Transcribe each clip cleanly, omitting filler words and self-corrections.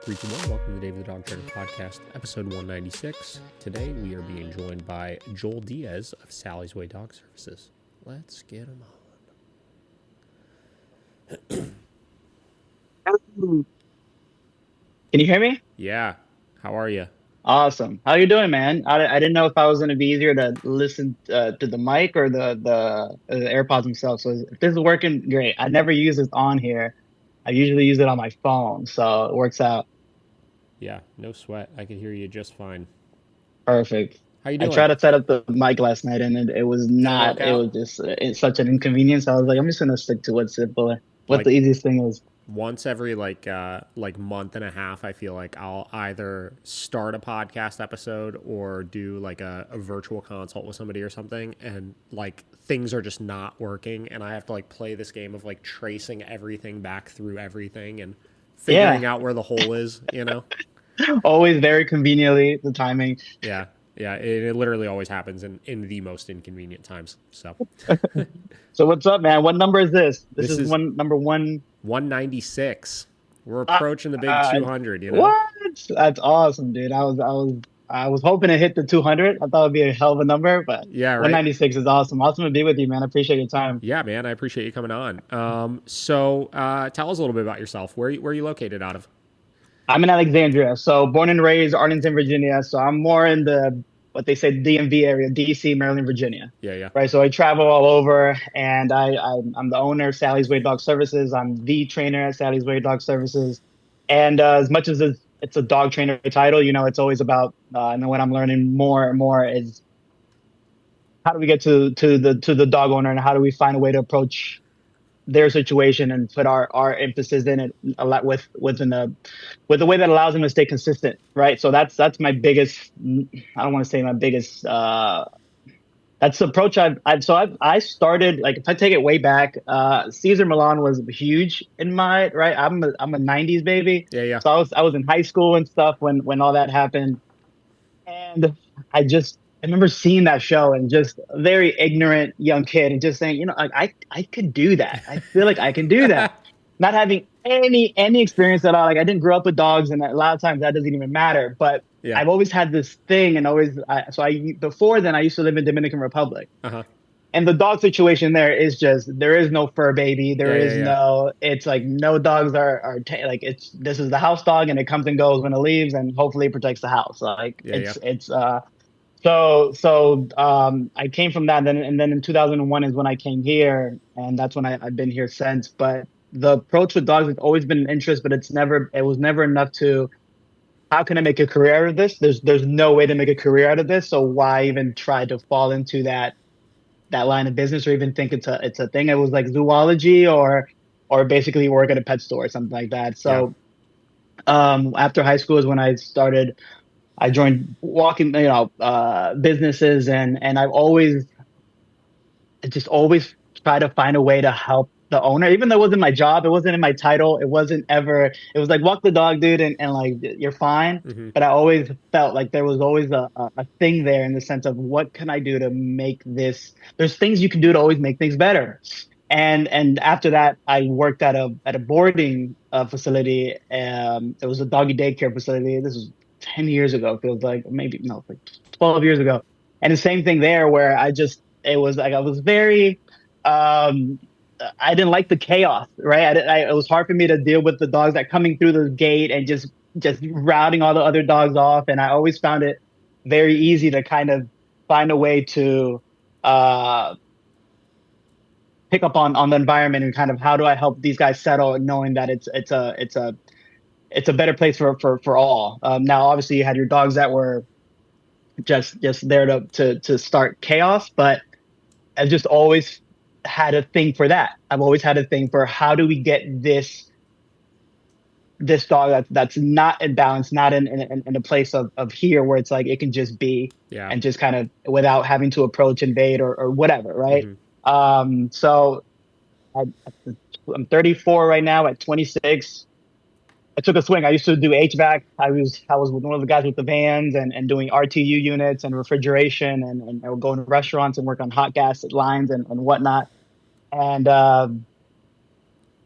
321, welcome to the Dave the Dog Trainer Podcast, episode 196. Today we are being joined by Joel Diaz of Sally's Way Dog Services. Let's get him Can you hear me? Yeah, how are you? Awesome. How you doing, man? I didn't know if I was going to be easier to listen to the mic or the AirPods themselves. So if this is working, great. I never use this on here. I usually use it on my phone, so it works out Yeah, no sweat. I can hear you just fine. perfect. How you I doing? tried to set up the mic last night and it was Didn't work not. It out? was just it's such an inconvenience. I was like, I'm just going to stick to what's simple, what Like the easiest thing is. once every month and a half, I feel like I'll either start a podcast episode or do like a virtual consult with somebody or something, and like things are just not working, and I have to like play this game of like tracing everything back through everything and Yeah, figuring out where the hole is. always very conveniently the timing. Yeah. Yeah, it literally always happens in the most inconvenient times. So So what's up, man? What number is this? This this is is one number one. 196. We're Ah, approaching the big God. 200. What? That's awesome, dude. I was hoping to hit the 200. I thought it'd be a hell of a number, but Yeah, right. 196 is awesome. Awesome to be with you, man. I appreciate your time. Yeah, man, I appreciate you coming on. So tell us a little bit about yourself. Where are you located out of? I'm in Alexandria, so born and raised Arlington, Virginia. So I'm more in the what they say DMV area, DC, Maryland, Virginia. Yeah, yeah. Right. So I travel all over, and I'm the owner of Sally's Way Dog Services. I'm the trainer at Sally's Way Dog Services. And as much as it's a dog trainer title, it's always about and what I'm learning more and more is how do we get to the dog owner and how do we find a way to approach their situation and put our emphasis in it a lot with a way that allows them to stay consistent, right? So that's my biggest. I don't want to say my biggest. That's the approach I started, like, if I take it way back, Caesar Milan was huge in my right. I'm a 90s baby. Yeah, yeah. So I was in high school and stuff when all that happened. And I remember seeing that show and just a very ignorant young kid and just saying, like, I could do that. I feel like I can do that. Not having any experience at all. Like, I didn't grow up with dogs, and a lot of times that doesn't even matter. But Yeah. I've always had this thing, and before then I used to live in Dominican Republic, Uh-huh. and the dog situation there is just there is no fur baby. There Yeah, yeah, is yeah. no. It's like no dogs like this is the house dog, and it comes and goes when it leaves, and hopefully it protects the house. Like Yeah, yeah. it's so I came from that, and then in 2001 is when I came here, and that's when I've been here since. But the approach with dogs has always been an interest, but it was never enough to how can I make a career out of this? There's no way to make a career out of this, so why even try to fall into that line of business or even think it's a thing? It was like zoology or basically work at a pet store or something like that. Yeah. So after high school is when I joined walking, businesses, and I just always try to find a way to help the owner, even though it wasn't my job, it wasn't in my title, it wasn't ever. It was like walk the dog, dude, and like you're fine. Mm-hmm. But I always felt like there was always a thing there in the sense of what can I do to make this. There's things you can do to always make things better. And after that, I worked at a boarding facility. It was a doggy daycare facility. This was 10 years ago. It feels like maybe no, like 12 years ago. And the same thing there, where it was like I was very, I didn't like the chaos, right? It was hard for me to deal with the dogs that coming through the gate and just routing all the other dogs off. And I always found it very easy to kind of find a way to uh, pick up on the environment and kind of how do I help these guys settle, knowing that it's a better place for all. Now, obviously, you had your dogs that were just there to start chaos, but I've just always had a thing for that. I've always had a thing for how do we get this dog that's not in balance, not in a place of here where it's like it can just be Yeah. and just kind of without having to approach, invade, or whatever, right? Mm-hmm. So I, I'm 34 right now. At 26, I took a swing. I used to do HVAC. I was one of the guys with the vans and doing RTU units and refrigeration, and I would go into restaurants and work on hot gas lines and whatnot. And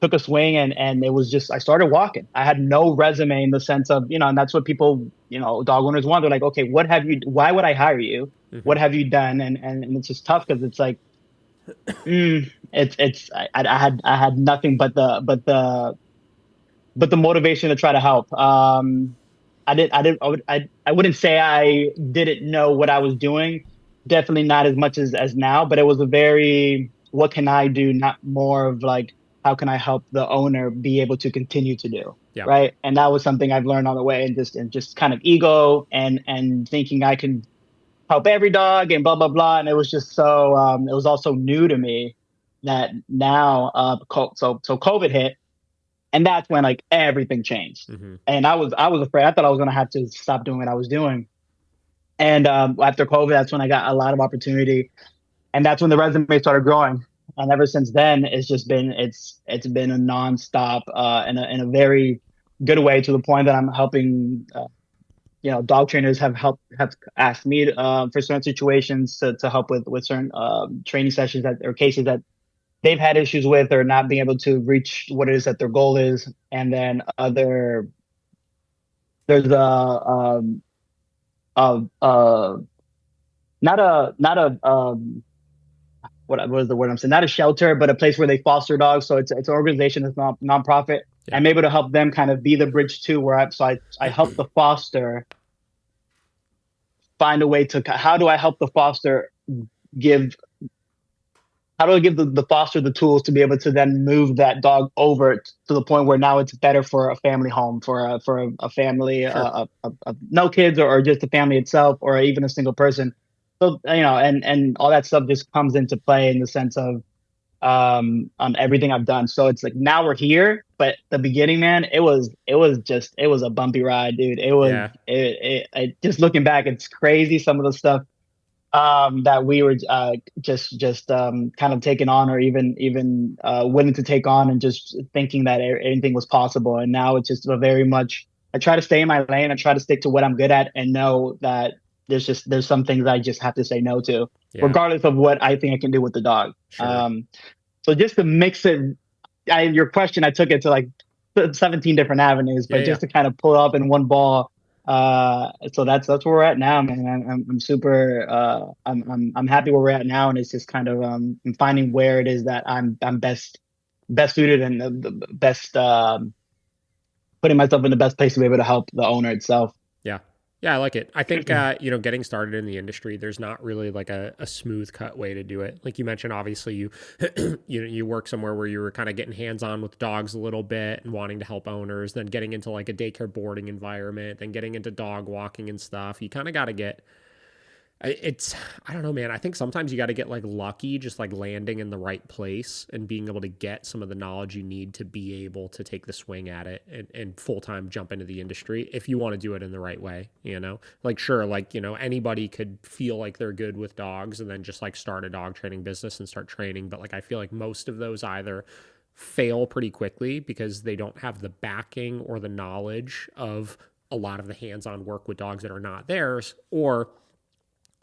took a swing, and it was just, I started walking. I had no resume in the sense of, and that's what people, dog owners want. They're like, okay, why would I hire you? Hmm. What have you done? And it's just tough because it's like, I had nothing but the motivation to try to help. I wouldn't say I didn't know what I was doing. Definitely not as much as now, but it was a very, what can I do? Not more of like, how can I help the owner be able to continue to do? Yeah. Right. And that was something I've learned on the way, and just kind of ego and thinking I can help every dog and blah, blah, blah. And it was just so, it was also new to me that now, so COVID hit, and that's when like everything changed. Hmm. And I was afraid. I thought I was gonna have to stop doing what I was doing. And after COVID, that's when I got a lot of opportunity, and that's when the resume started growing. And ever since then, it's been a nonstop, in a very good way, to the point that I'm helping. Dog trainers have asked me for certain situations to help with certain training sessions that or cases that they've had issues with, or not being able to reach what it is that their goal is. And then there's a not a what was the word I'm saying? Not a shelter, but a place where they foster dogs. So it's an organization that's nonprofit. Yeah. I'm able to help them kind of be the bridge too, where I help the foster find a way to, how do I help the foster give how do I give the foster the tools to be able to then move that dog over to the point where now it's better for a family home, for a family, Sure. of no kids, or just the family itself, or even a single person. So, and all that stuff just comes into play in the sense of on everything I've done. So it's like now we're here, but the beginning, man, it was a bumpy ride, dude. Yeah. Just looking back, it's crazy some of the stuff that we were just kind of taking on, or even willing to take on, and just thinking that anything was possible. And now it's just a very much, I try to stay in my lane. I try to stick to what I'm good at, and know that there's some things I just have to say no to, Yeah. regardless of what I think I can do with the dog. Sure. So just to mix it, your question, I took it to like 17 different avenues, Yeah. but Yeah. just to kind of pull up in one ball. So that's where we're at now, man. I'm super, I'm happy where we're at now, and it's just kind of, I'm finding where it is that I'm best suited, and the best, putting myself in the best place to be able to help the owner itself. Yeah. Yeah, I like it. I think, getting started in the industry, there's not really like a smooth cut way to do it. Like you mentioned, obviously you work somewhere where you were kind of getting hands on with dogs a little bit and wanting to help owners, then getting into like a daycare boarding environment, then getting into dog walking and stuff. You kind of got to get, it's, I don't know, man. I think sometimes you got to get like lucky, just like landing in the right place and being able to get some of the knowledge you need to be able to take the swing at it and full time jump into the industry if you want to do it in the right way. Like, sure, like, anybody could feel like they're good with dogs and then just like start a dog training business and start training. But like, I feel like most of those either fail pretty quickly because they don't have the backing or the knowledge of a lot of the hands on work with dogs that are not theirs, or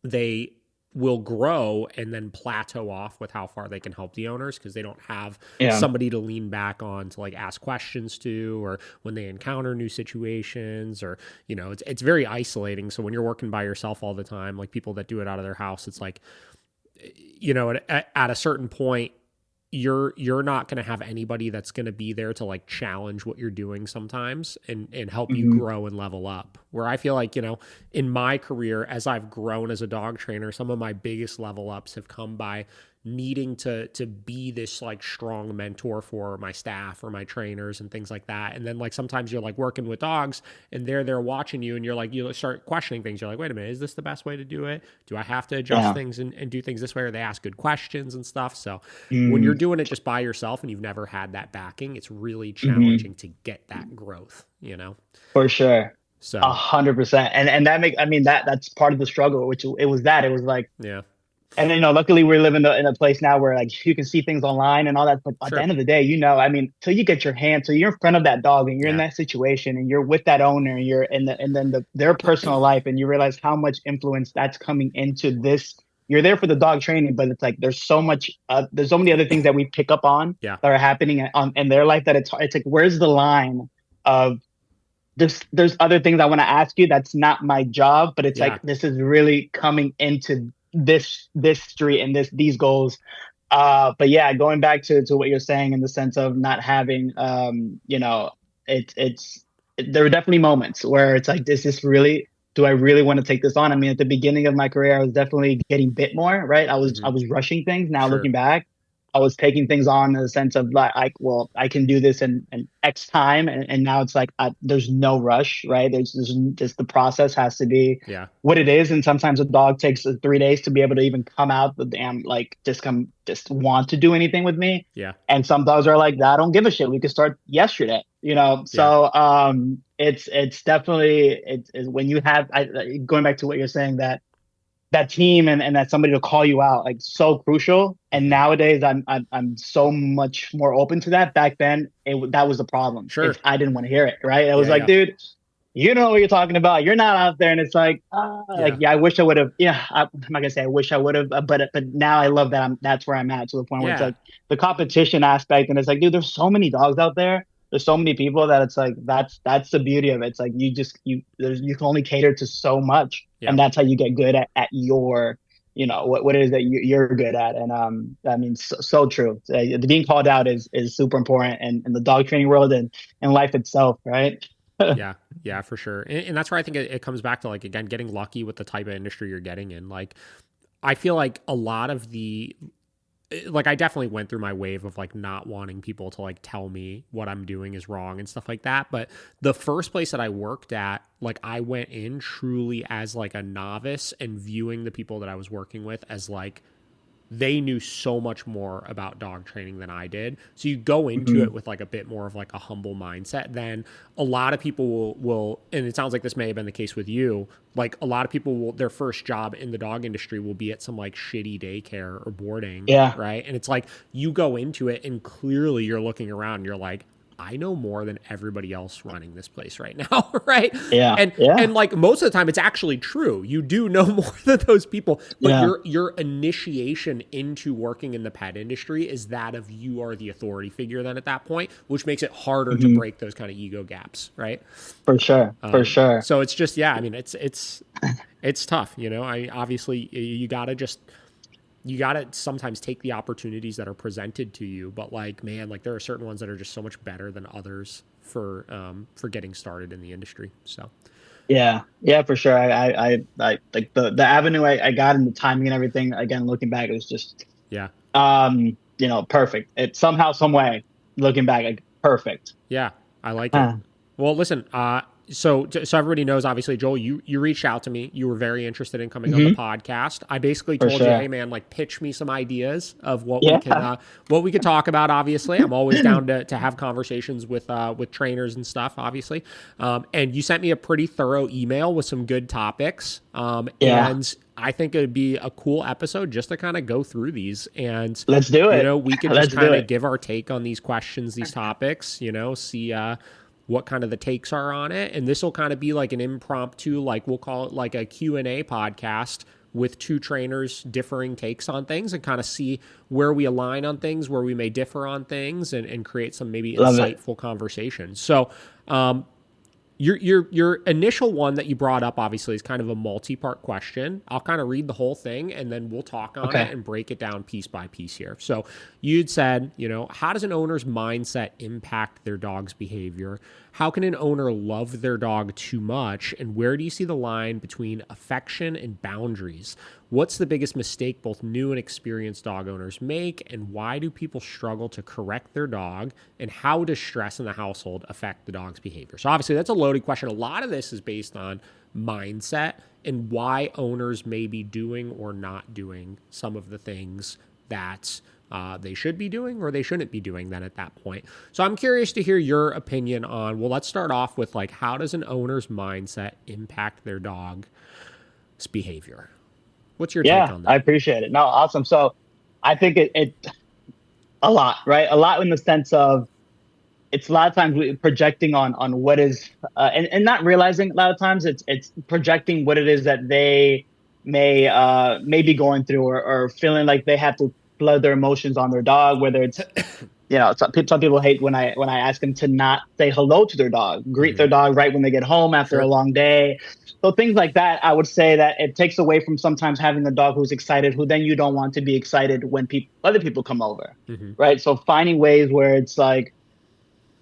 they will grow and then plateau off with how far they can help the owners because they don't have Yeah. somebody to lean back on to like ask questions to, or when they encounter new situations, or it's very isolating. So when you're working by yourself all the time, like people that do it out of their house, it's like, at a certain point, you're not going to have anybody that's going to be there to like challenge what you're doing sometimes and help you Hmm. grow and level up. Where I feel like, in my career, as I've grown as a dog trainer, some of my biggest level ups have come by needing to be this like strong mentor for my staff or my trainers and things like that. And then like sometimes you're like working with dogs and they're watching you, and you're like, you start questioning things. You're like, wait a minute, is this the best way to do it? Do I have to adjust Yeah. things and do things this way? Or they ask good questions and stuff. So when you're Mm-hmm. doing it just by yourself and you've never had that backing, it's really Mm-hmm. challenging to get that growth. For sure. So 100%. And I mean, that's part of the struggle, which it was like, yeah, and luckily we live in a place now where like you can see things online and all that. But at the sure. end of the day, I mean, till you get your hand, so you're in front of that dog and you're in Yeah. that situation and you're with that owner and you're in and then their personal life, and you realize how much influence that's coming into this, you're there for the dog training, but it's like there's so many other things that we pick up on Yeah. that are happening in their life that it's like, where's the line of there's other things I want to ask you that's not my job, but it's Yeah. like this is really coming into this street and these goals. But yeah, going back to what you're saying in the sense of not having, it's there are definitely moments where it's like, is this really, do I really want to take this on? I mean, at the beginning of my career, I was definitely getting bit more, right? I was rushing things. Now Sure. looking back, I was taking things on in the sense of like, well, I can do this in X time, and now it's like there's no rush, right? There's just the process has to be Yeah. what it is, and sometimes a dog takes 3 days to be able to even come out the damn like just want to do anything with me. Yeah. And some dogs are like, I don't give a shit. We could start yesterday, you know. So it's definitely it's when you have going back to what you're saying, that team and that somebody to call you out, like, so crucial. And nowadays I'm so much more open to that. Back then that was the problem. Sure. I didn't want to hear it, right? It was Yeah, like, dude, you know what you're talking about. You're not out there. And it's like, I wish I would have, I'm not gonna say I wish I would have, but now I love that that's where I'm at, to the point where it's Yeah. like the competition aspect. And it's like, dude, there's so many dogs out there. There's so many people that it's like, that's the beauty of it. It's like, you can only cater to so much. Yeah. And that's how you get good at your, what it is that you're good at. And I mean, so true. The being called out is super important in the dog training world and life itself, right? Yeah, for sure. And that's where I think it comes back to, like, again, getting lucky with the type of industry you're getting in. Like, I feel like a lot of like, I definitely went through my wave of, like, not wanting people to, like, tell me what I'm doing is wrong and stuff like that. But the first place that I worked at, like, I went in truly as, like, a novice and viewing the people that I was working with as, like, they knew so much more about dog training than I did. So you go into it with, like, a bit more of, like, a humble mindset. Then a lot of people will, and it sounds like this may have been the case with you, like, a lot of people will, their first job in the dog industry will be at some, like, shitty daycare or boarding. Yeah. Right. And it's like, you go into it and clearly you're looking around and you're like, I know more than everybody else running this place right now, right? Yeah. And like, most of the time it's actually true. You do know more than those people, but your initiation into working in the pet industry is that of, you are the authority figure then at that point, which makes it harder to break those kind of ego gaps, right? For sure. For sure. So it's just, I mean, it's tough, I obviously you got to sometimes take the opportunities that are presented to you, but, like, man, like, there are certain ones that are just so much better than others for getting started in the industry. So yeah, for sure. I like the avenue I got and the timing and everything. Again, looking back, it was just perfect. It somehow, some way, looking back, like, perfect. Yeah, I like it. Well, listen, so everybody knows, obviously, Joel, you reached out to me. You were very interested in coming on the podcast. I basically told you, hey man, like, pitch me some ideas of what we could talk about. Obviously, I'm always down to have conversations with trainers and stuff, obviously. And you sent me a pretty thorough email with some good topics. And I think it would be a cool episode just to kind of go through these, and let's do it. We could just kind of give our take on these questions, these topics, see what kind of the takes are on it. And this will kind of be like an impromptu, like, we'll call it like a Q&A podcast with two trainers differing takes on things, and kind of see where we align on things, where we may differ on things, and create some maybe insightful conversations. So, your initial one that you brought up, obviously, is kind of a multi-part question. I'll kind of read the whole thing, and then we'll talk on it and break it down piece by piece here. So you'd said, how does an owner's mindset impact their dog's behavior? How can an owner love their dog too much? And where do you see the line between affection and boundaries? What's the biggest mistake both new and experienced dog owners make? And why do people struggle to correct their dog? And how does stress in the household affect the dog's behavior? So obviously that's a loaded question. A lot of this is based on mindset and why owners may be doing or not doing some of the things that they should be doing or they shouldn't be doing then at that point. So I'm curious to hear your opinion on, well, let's start off with, like, how does an owner's mindset impact their dog's behavior? What's your take on that? I appreciate it. No, awesome. So I think it a lot, right? A lot in the sense of, it's a lot of times projecting on what is, and not realizing a lot of times it's projecting what it is that they may be going through, or feeling like they have to flood their emotions on their dog, whether it's, some people hate when I ask them to not say hello to their dog, greet their dog right when they get home after a Sure. long day. So things like that, I would say that it takes away from sometimes having a dog who's excited, who then you don't want to be excited when other people come over, Hmm. right? So finding ways where it's like,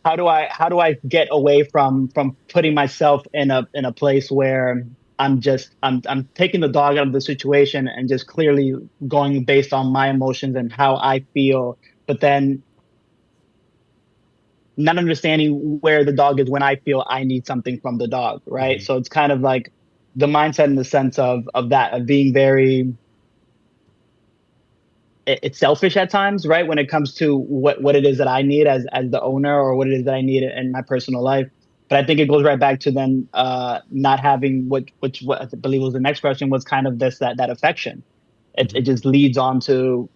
how do I get away from putting myself in a place where I'm taking the dog out of the situation and just clearly going based on my emotions and how I feel, but then not understanding where the dog is when I feel I need something from the dog, right? Hmm. So it's kind of like the mindset in the sense of being very, it's selfish at times, right? When it comes to what it is that I need as the owner, or what it is that I need in my personal life. But I think it goes right back to then not having what I believe was the next question, was kind of that affection. It Hmm. just leads on to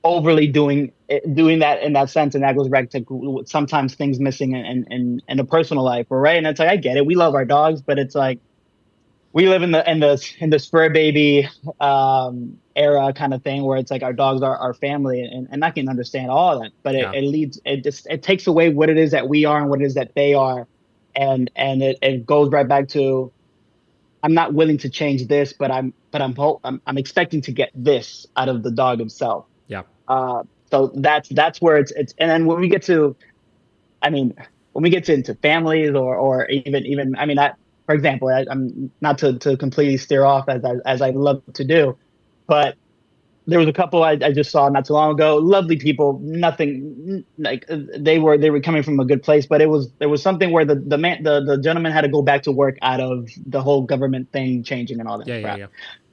overly doing that in that sense, and that goes back to sometimes things missing in a personal life, right? And it's like, I get it, we love our dogs, but it's like we live in the spur baby era kind of thing, where it's like our dogs are our family, and I can understand all that, but Yeah. it takes away what it is that we are and what it is that they are, and it goes right back to, I'm not willing to change this, but I'm expecting to get this out of the dog himself. Yeah. So that's where it's, and then when we get to, I mean, when we get to into families, or even, I mean, for example, I'm not to completely steer off as I love to do, but there was a couple I just saw not too long ago. Lovely people, nothing like, they were coming from a good place, but there was something where the gentleman had to go back to work out of the whole government thing changing and all that Yeah. Yeah. crap.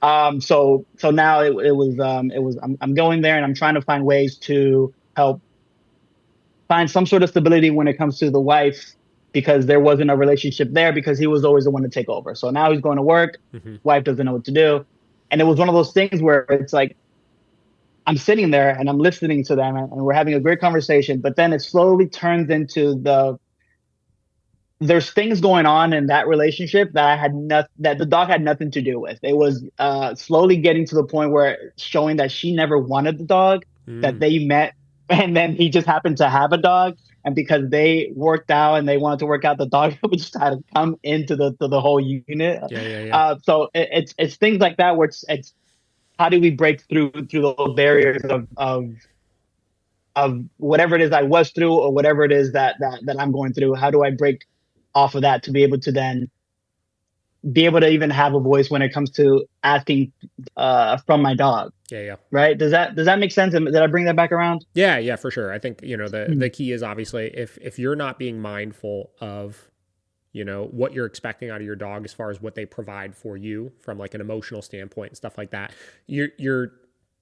Yeah. So now it was I'm going there, and I'm trying to find ways to help find some sort of stability when it comes to the wife, because there wasn't a relationship there, because he was always the one to take over. So now he's going to work, Hmm. wife doesn't know what to do. And it was one of those things where it's like, I'm sitting there and I'm listening to them, and we're having a great conversation, but then it slowly turns into there's things going on in that relationship that that the dog had nothing to do with. It was slowly getting to the point where showing that she never wanted the dog, that Mm. they met, and then he just happened to have a dog, and because they worked out and they wanted to work out, the dog would just had to come into the whole unit. Yeah. Yeah. Yeah. So it's things like that, where it's how do we break through those barriers of whatever it is I was through, or whatever it is that I'm going through. How do I break off of that to be able to then be able to even have a voice when it comes to asking from my dog, Yeah. Yeah. right? Does that make sense? And did I bring that back around? Yeah, yeah, for sure. I think, the Mm. key is obviously if you're not being mindful of, what you're expecting out of your dog as far as what they provide for you from like an emotional standpoint and stuff like that, you're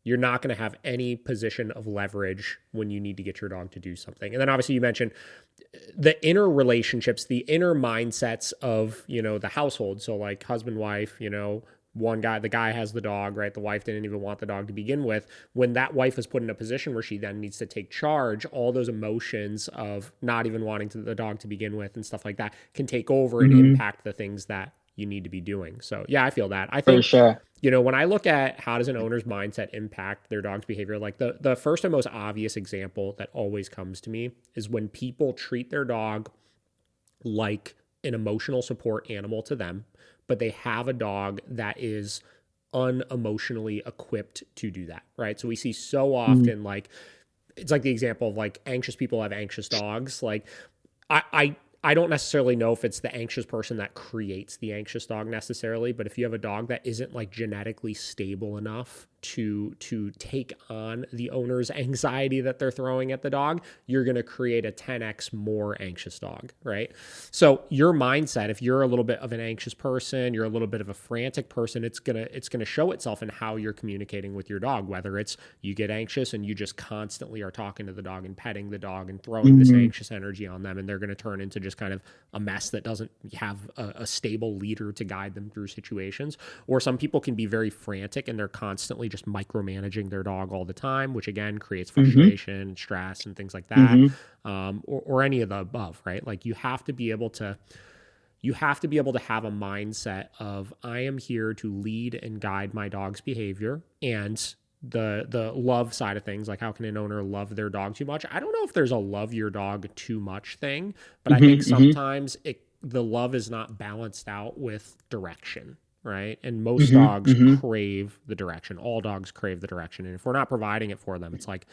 not going to have any position of leverage when you need to get your dog to do something. And then obviously you mentioned the inner relationships, the inner mindsets of, the household. So like husband, wife, one guy, the guy has the dog, right? The wife didn't even want the dog to begin with. When that wife is put in a position where she then needs to take charge, all those emotions of not even wanting the dog to begin with and stuff like that can take over and Hmm. impact the things that you need to be doing. So yeah, I feel that. I For think, sure. when I look at how does an owner's mindset impact their dog's behavior, like the first and most obvious example that always comes to me is when people treat their dog like an emotional support animal to them, but they have a dog that is unemotionally equipped to do that, right? So we see so Mm-hmm. often, like, it's like the example of like anxious people have anxious dogs. Like, I don't necessarily know if it's the anxious person that creates the anxious dog necessarily, but if you have a dog that isn't like genetically stable enough to take on the owner's anxiety that they're throwing at the dog, you're going to create a 10x more anxious dog, right? So your mindset, if you're a little bit of an anxious person, you're a little bit of a frantic person, it's going to show itself in how you're communicating with your dog, whether it's you get anxious and you just constantly are talking to the dog and petting the dog and throwing this Hmm. anxious energy on them, and they're going to turn into just kind of a mess that doesn't have a stable leader to guide them through situations. Or some people can be very frantic and they're constantly just micromanaging their dog all the time, which again creates Hmm. frustration, stress, and things like that. Hmm. Or any of the above, right? Like you have to be able to you have to be able to have a mindset of, I am here to lead and guide my dog's behavior, and the love side of things, like how can an owner love their dog too much? I don't know if there's a love your dog too much thing, but I think sometimes the love is not balanced out with direction, right? And most dogs crave the direction. All dogs crave the direction, and if we're not providing it for them, it's like,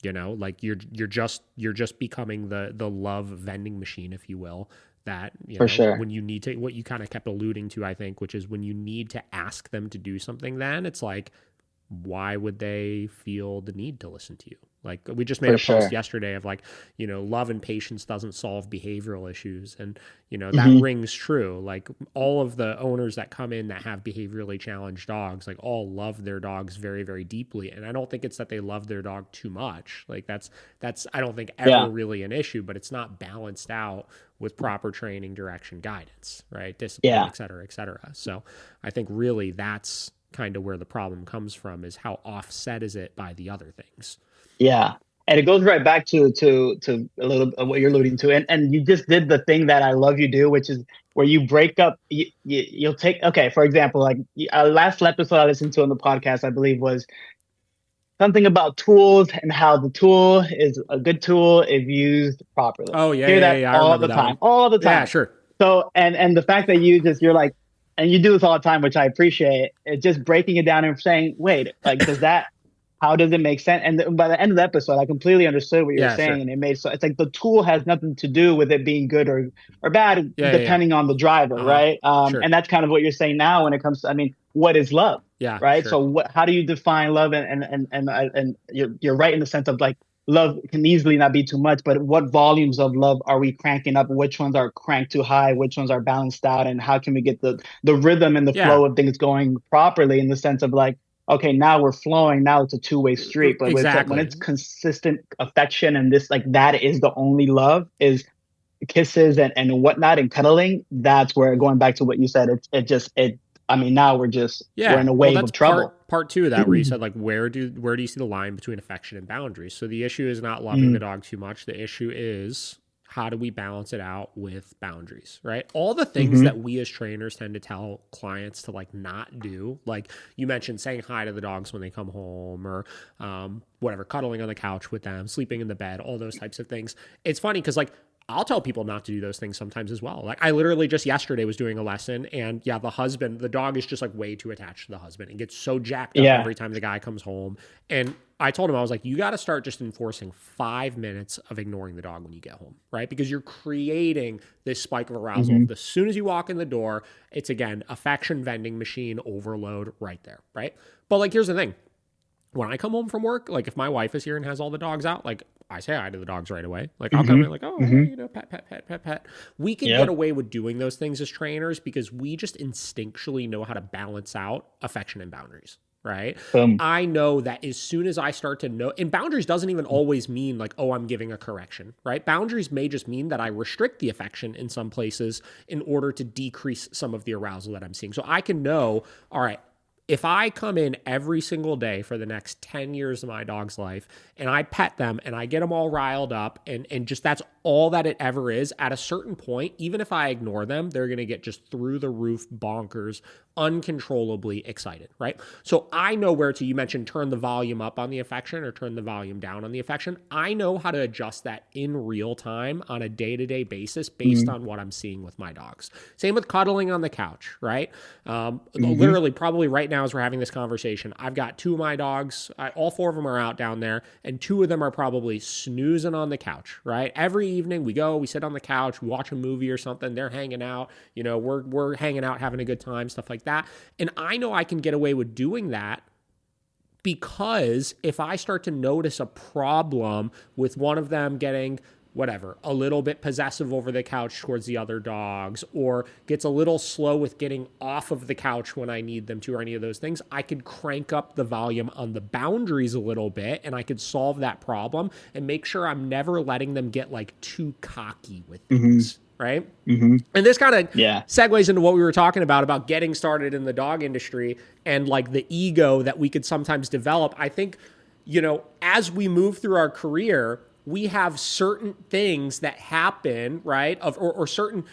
like you're just becoming the love vending machine, if you will. That, For sure. when you need to, what you kind of kept alluding to, I think, which is when you need to ask them to do something, then it's like, why would they feel the need to listen to you? Like, we just made a post yesterday of like, love and patience doesn't solve behavioral issues. And, that rings true. Like, all of the owners that come in that have behaviorally challenged dogs, like, all love their dogs very, very deeply. And I don't think it's that they love their dog too much. Like, that's, I don't think ever really an issue, but it's not balanced out with proper training, direction, guidance, right? Discipline, et cetera, et cetera. So I think really that's kind of where the problem comes from, is how offset is it by the other things. Yeah. And it goes right back to a little of what you're alluding to. And you just did the thing that I love you do, which is where you break up, you'll take, okay, for example, like last episode I listened to on the podcast, I believe, was something about tools and how the tool is a good tool if used properly. Oh, yeah. Hear that I all the time, all the time. Yeah, sure. So, and the fact that you're like, and you do this all the time, which I appreciate, it's just breaking it down and saying, wait, like, how does it make sense? And by the end of the episode, I completely understood what you're saying. And it's like the tool has nothing to do with it being good or bad, depending on the driver, right? And that's kind of what you're saying now when it comes to, what is love? Yeah. Right. Sure. So how do you define love? And you're right in the sense of like, love can easily not be too much, but what volumes of love are we cranking up? Which ones are cranked too high? Which ones are balanced out? And how can we get the rhythm and the flow of things going properly, in the sense of like, okay, now we're flowing. Now it's a two-way street. But when it's consistent affection and this, like, that is the only love, is kisses and whatnot and cuddling. That's where, going back to what you said, now we're in a wave of trouble. Part two of that, where you said, like, where do you see the line between affection and boundaries? So the issue is not loving the dog too much. The issue is, how do we balance it out with boundaries, right? All the things that we as trainers tend to tell clients to, like, not do, like you mentioned, saying hi to the dogs when they come home, or whatever, cuddling on the couch with them, sleeping in the bed, all those types of things. It's funny because, like, I'll tell people not to do those things sometimes as well. Like, I literally just yesterday was doing a lesson, and the dog is just like way too attached to the husband and gets so jacked up every time the guy comes home. And I told him, I was like, you got to start just enforcing 5 minutes of ignoring the dog when you get home, right? Because you're creating this spike of arousal. As soon as you walk in the door, it's, again, affection vending machine overload right there, right? But, like, here's the thing. When I come home from work, like, if my wife is here and has all the dogs out, like, I say hi to the dogs right away. Like, I'll come in like, oh, hey, pet. We can get away with doing those things as trainers because we just instinctually know how to balance out affection and boundaries, right? I know that as soon as I start to know, and boundaries doesn't even always mean like, oh, I'm giving a correction, right? Boundaries may just mean that I restrict the affection in some places in order to decrease some of the arousal that I'm seeing. So I can know, all right, if I come in every single day for the next 10 years of my dog's life and I pet them and I get them all riled up and just that's all that it ever is, at a certain point, even if I ignore them, they're going to get just through the roof bonkers, uncontrollably excited, right? So I know where to, you mentioned turn the volume up on the affection or turn the volume down on the affection. I know how to adjust that in real time on a day-to-day basis based on what I'm seeing with my dogs. Same with cuddling on the couch, right? Literally, probably right now as we're having this conversation, I've got 2 of my dogs, all 4 of them are out down there, and 2 of them are probably snoozing on the couch, right? Every evening we sit on the couch, we watch a movie or something, they're hanging out, we're hanging out, having a good time, stuff like that. And I know I can get away with doing that because if I start to notice a problem with one of them getting a little bit possessive over the couch towards the other dogs, or gets a little slow with getting off of the couch when I need them to, or any of those things, I could crank up the volume on the boundaries a little bit and I could solve that problem and make sure I'm never letting them get like too cocky with things. Right? And this kind of segues into what we were talking about getting started in the dog industry and like the ego that we could sometimes develop. I think, as we move through our career, we have certain things that happen, right? Or certain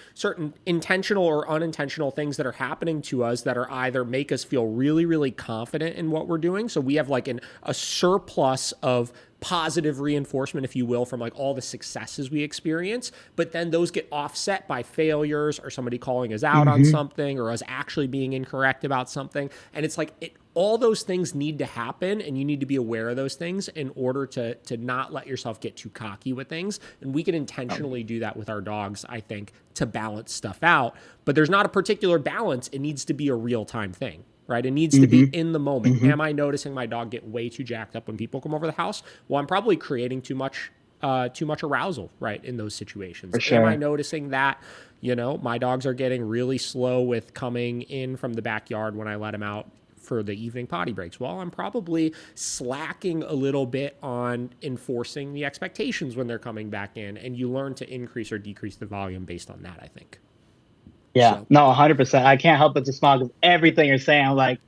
intentional or unintentional things that are happening to us that are either make us feel really, really confident in what we're doing. So we have like a surplus of positive reinforcement, if you will, from like all the successes we experience, but then those get offset by failures or somebody calling us out on something or us actually being incorrect about something. And it's like all those things need to happen, and you need to be aware of those things in order to not let yourself get too cocky with things. And we can intentionally do that with our dogs, I think, to balance stuff out. But there's not a particular balance. It needs to be a real-time thing. Right? It needs to be in the moment. Am I noticing my dog get way too jacked up when people come over the house? Well, I'm probably creating too much arousal, right, in those situations. For sure. Am I noticing that, my dogs are getting really slow with coming in from the backyard when I let them out for the evening potty breaks? Well, I'm probably slacking a little bit on enforcing the expectations when they're coming back in, and you learn to increase or decrease the volume based on that, I think. Yeah, so. No, 100%. I can't help but to smile because everything you're saying, I'm like,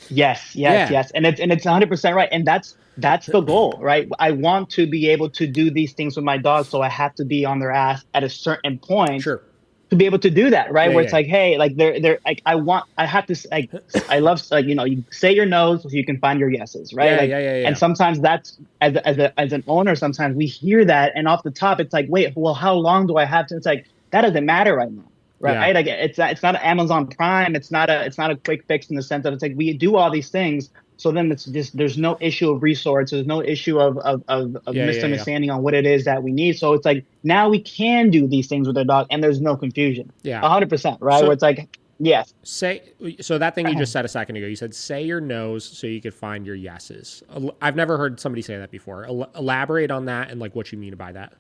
yes, and it's 100% right, and that's the goal, right? I want to be able to do these things with my dogs, so I have to be on their ass at a certain point. Sure. To be able to do that, right? Where it's like, hey, like they're like, I have to, like, I love, like, you say your no's so you can find your yeses, right? And sometimes that's as an owner, sometimes we hear that, and off the top, it's like, wait, well, how long do I have to? It's like, that doesn't matter right now. Right. Like, it's not Amazon Prime. It's not a quick fix in the sense that it's like we do all these things. So then it's just, there's no issue of resources. There's no issue of misunderstanding on what it is that we need. So it's like, now we can do these things with our dog and there's no confusion. Yeah. 100%. Right. So, where it's like, yes. So that thing you just said a second ago, you said, say your no's so you could find your yeses. I've never heard somebody say that before. Elaborate on that and like what you mean by that.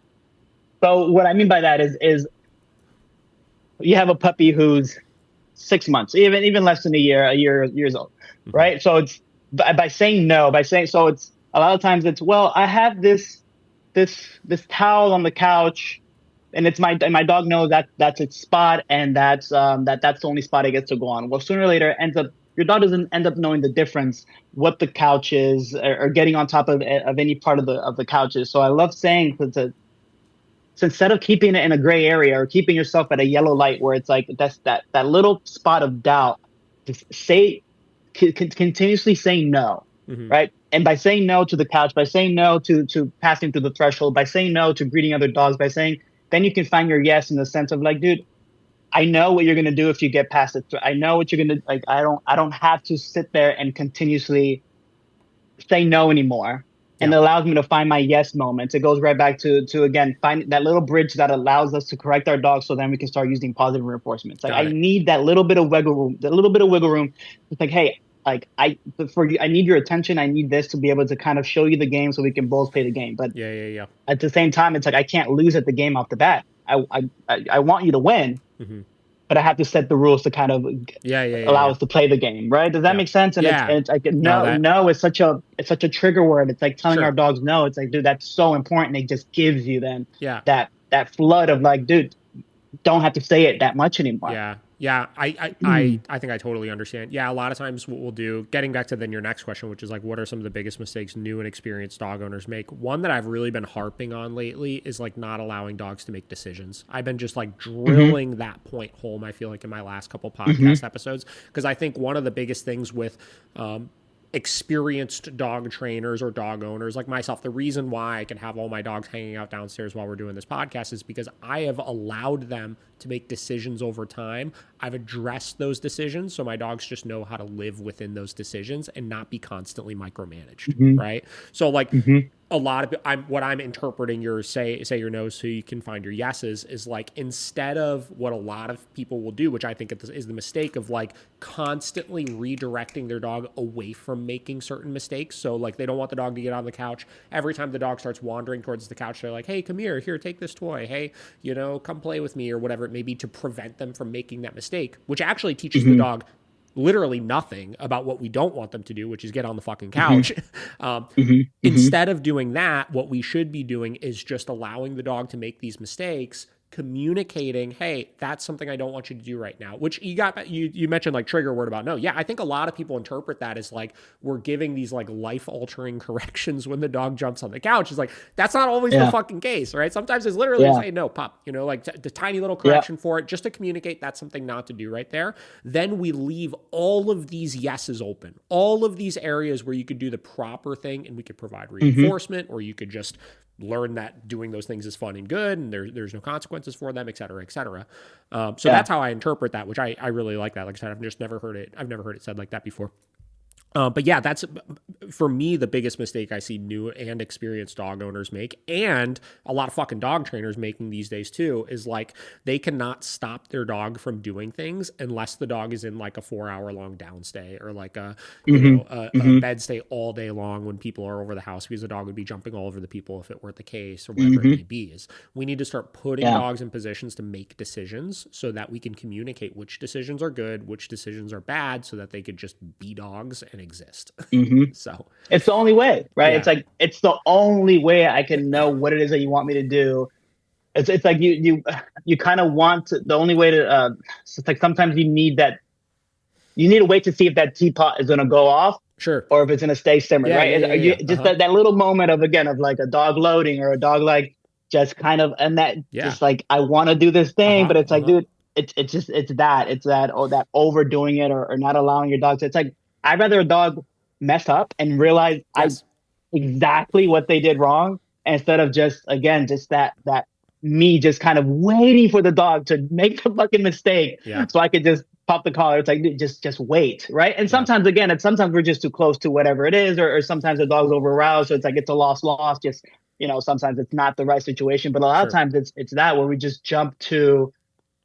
So what I mean by that is, you have a puppy who's 6 months, even less than a years old, right? So it's by saying no, so it's a lot of times it's, well, I have this towel on the couch, and it's my dog knows that that's its spot, and that's the only spot it gets to go on. Well, sooner or later, your dog doesn't end up knowing the difference what the couch is or getting on top of any part of the couch is. So I love saying so instead of keeping it in a gray area or keeping yourself at a yellow light where it's like that's that little spot of doubt, just continuously saying no, right? And by saying no to the couch, by saying no to passing through the threshold, by saying no to greeting other dogs, then you can find your yes in the sense of like, dude, I know what you're gonna do if you get past it. I know what you're gonna like. I don't have to sit there and continuously say no anymore. And it allows me to find my yes moments. It goes right back to again, find that little bridge that allows us to correct our dogs so then we can start using positive reinforcements. Like, I need that little bit of wiggle room, It's like, hey, like I need your attention. I need this to be able to kind of show you the game so we can both play the game. But at the same time, it's like, I can't lose at the game off the bat. I want you to win. But I have to set the rules to kind of allow us to play the game, right? Does that make sense? And it's like no, it's such a trigger word. It's like telling our dogs no. It's like, dude, that's so important. It just gives you then that flood of like, dude, don't have to say it that much anymore. Yeah, I think I totally understand. Yeah, a lot of times what we'll do, getting back to then your next question, which is like, what are some of the biggest mistakes new and experienced dog owners make? One that I've really been harping on lately is like not allowing dogs to make decisions. I've been just like drilling that point home, I feel like, in my last couple podcast episodes, because I think one of the biggest things with experienced dog trainers or dog owners like myself, the reason why I can have all my dogs hanging out downstairs while we're doing this podcast is because I have allowed them to make decisions over time. I've addressed those decisions so my dogs just know how to live within those decisions and not be constantly micromanaged, right? So like a lot of what I'm interpreting your say your no's so you can find your yeses is like, instead of what a lot of people will do, which I think is the mistake of like constantly redirecting their dog away from making certain mistakes. So like, they don't want the dog to get on the couch. Every time the dog starts wandering towards the couch, they're like, hey, come here, take this toy. Hey, come play with me, or whatever it may be, to prevent them from making that mistake, which actually teaches the dog literally nothing about what we don't want them to do, which is get on the fucking couch. Instead of doing that, what we should be doing is just allowing the dog to make these mistakes, communicating, hey, that's something I don't want you to do right now. Which you mentioned like trigger word about no. Yeah, I think a lot of people interpret that as like we're giving these like life altering corrections when the dog jumps on the couch. It's like that's not always the fucking case, right? Sometimes it's literally say no, pup. You know, like the tiny little correction for it, just to communicate that's something not to do right there. Then we leave all of these yeses open, all of these areas where you could do the proper thing, and we could provide reinforcement, or you could just learn that doing those things is fun and good and there's no consequences for them, et cetera, et cetera. So that's how I interpret that, which I really like that. Like I said, I've never heard it said like that before. But yeah, that's for me the biggest mistake I see new and experienced dog owners make, and a lot of fucking dog trainers making these days too, is like they cannot stop their dog from doing things unless the dog is in like a 4-hour long downstay or like a bed stay all day long when people are over the house, because the dog would be jumping all over the people if it weren't the case, or whatever it may be. Is we need to start putting dogs in positions to make decisions so that we can communicate which decisions are good, which decisions are bad, so that they could just be dogs and exist. So it's the only way, right? It's like it's the only way I can know what it is that you want me to do. It's like you kind of want to, the only way to it's like sometimes you need to wait to see if that teapot is going to go off, or if it's going to stay simmered, right? Just that little moment of like a dog loading or a dog like just kind of, and that just like I want to do this thing, but it's like, dude, it's that overdoing it or not allowing your dog to. It's like I'd rather a dog mess up and realize exactly what they did wrong, instead of just that me just kind of waiting for the dog to make the fucking mistake so I could just pop the collar. It's like, just wait, right? And sometimes sometimes we're just too close to whatever it is, or sometimes the dog's over aroused, so it's like it's a loss. Just, sometimes it's not the right situation, but a lot of times it's that where we just jump to.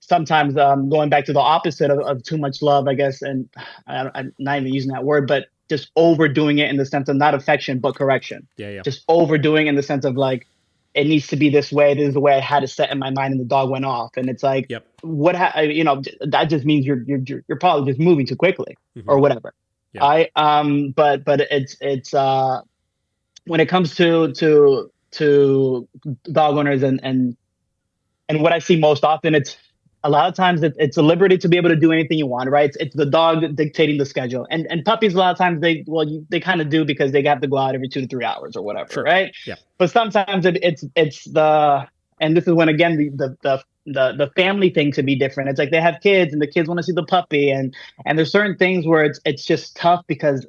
Sometimes going back to the opposite of too much love, I guess, and I'm not even using that word, but just overdoing it in the sense of not affection, but correction. Just overdoing in the sense of like, it needs to be this way. This is the way I had it set in my mind, and the dog went off. And it's like, that just means you're probably just moving too quickly or whatever. But it's when it comes to dog owners and what I see most often, it's a lot of times it's a liberty to be able to do anything you want, right? It's the dog dictating the schedule, and puppies a lot of times they kind of do because they have to go out every 2 to 3 hours or whatever, right? But sometimes it's the, and this is when again the family thing to be different. It's like they have kids and the kids want to see the puppy, and there's certain things where it's just tough because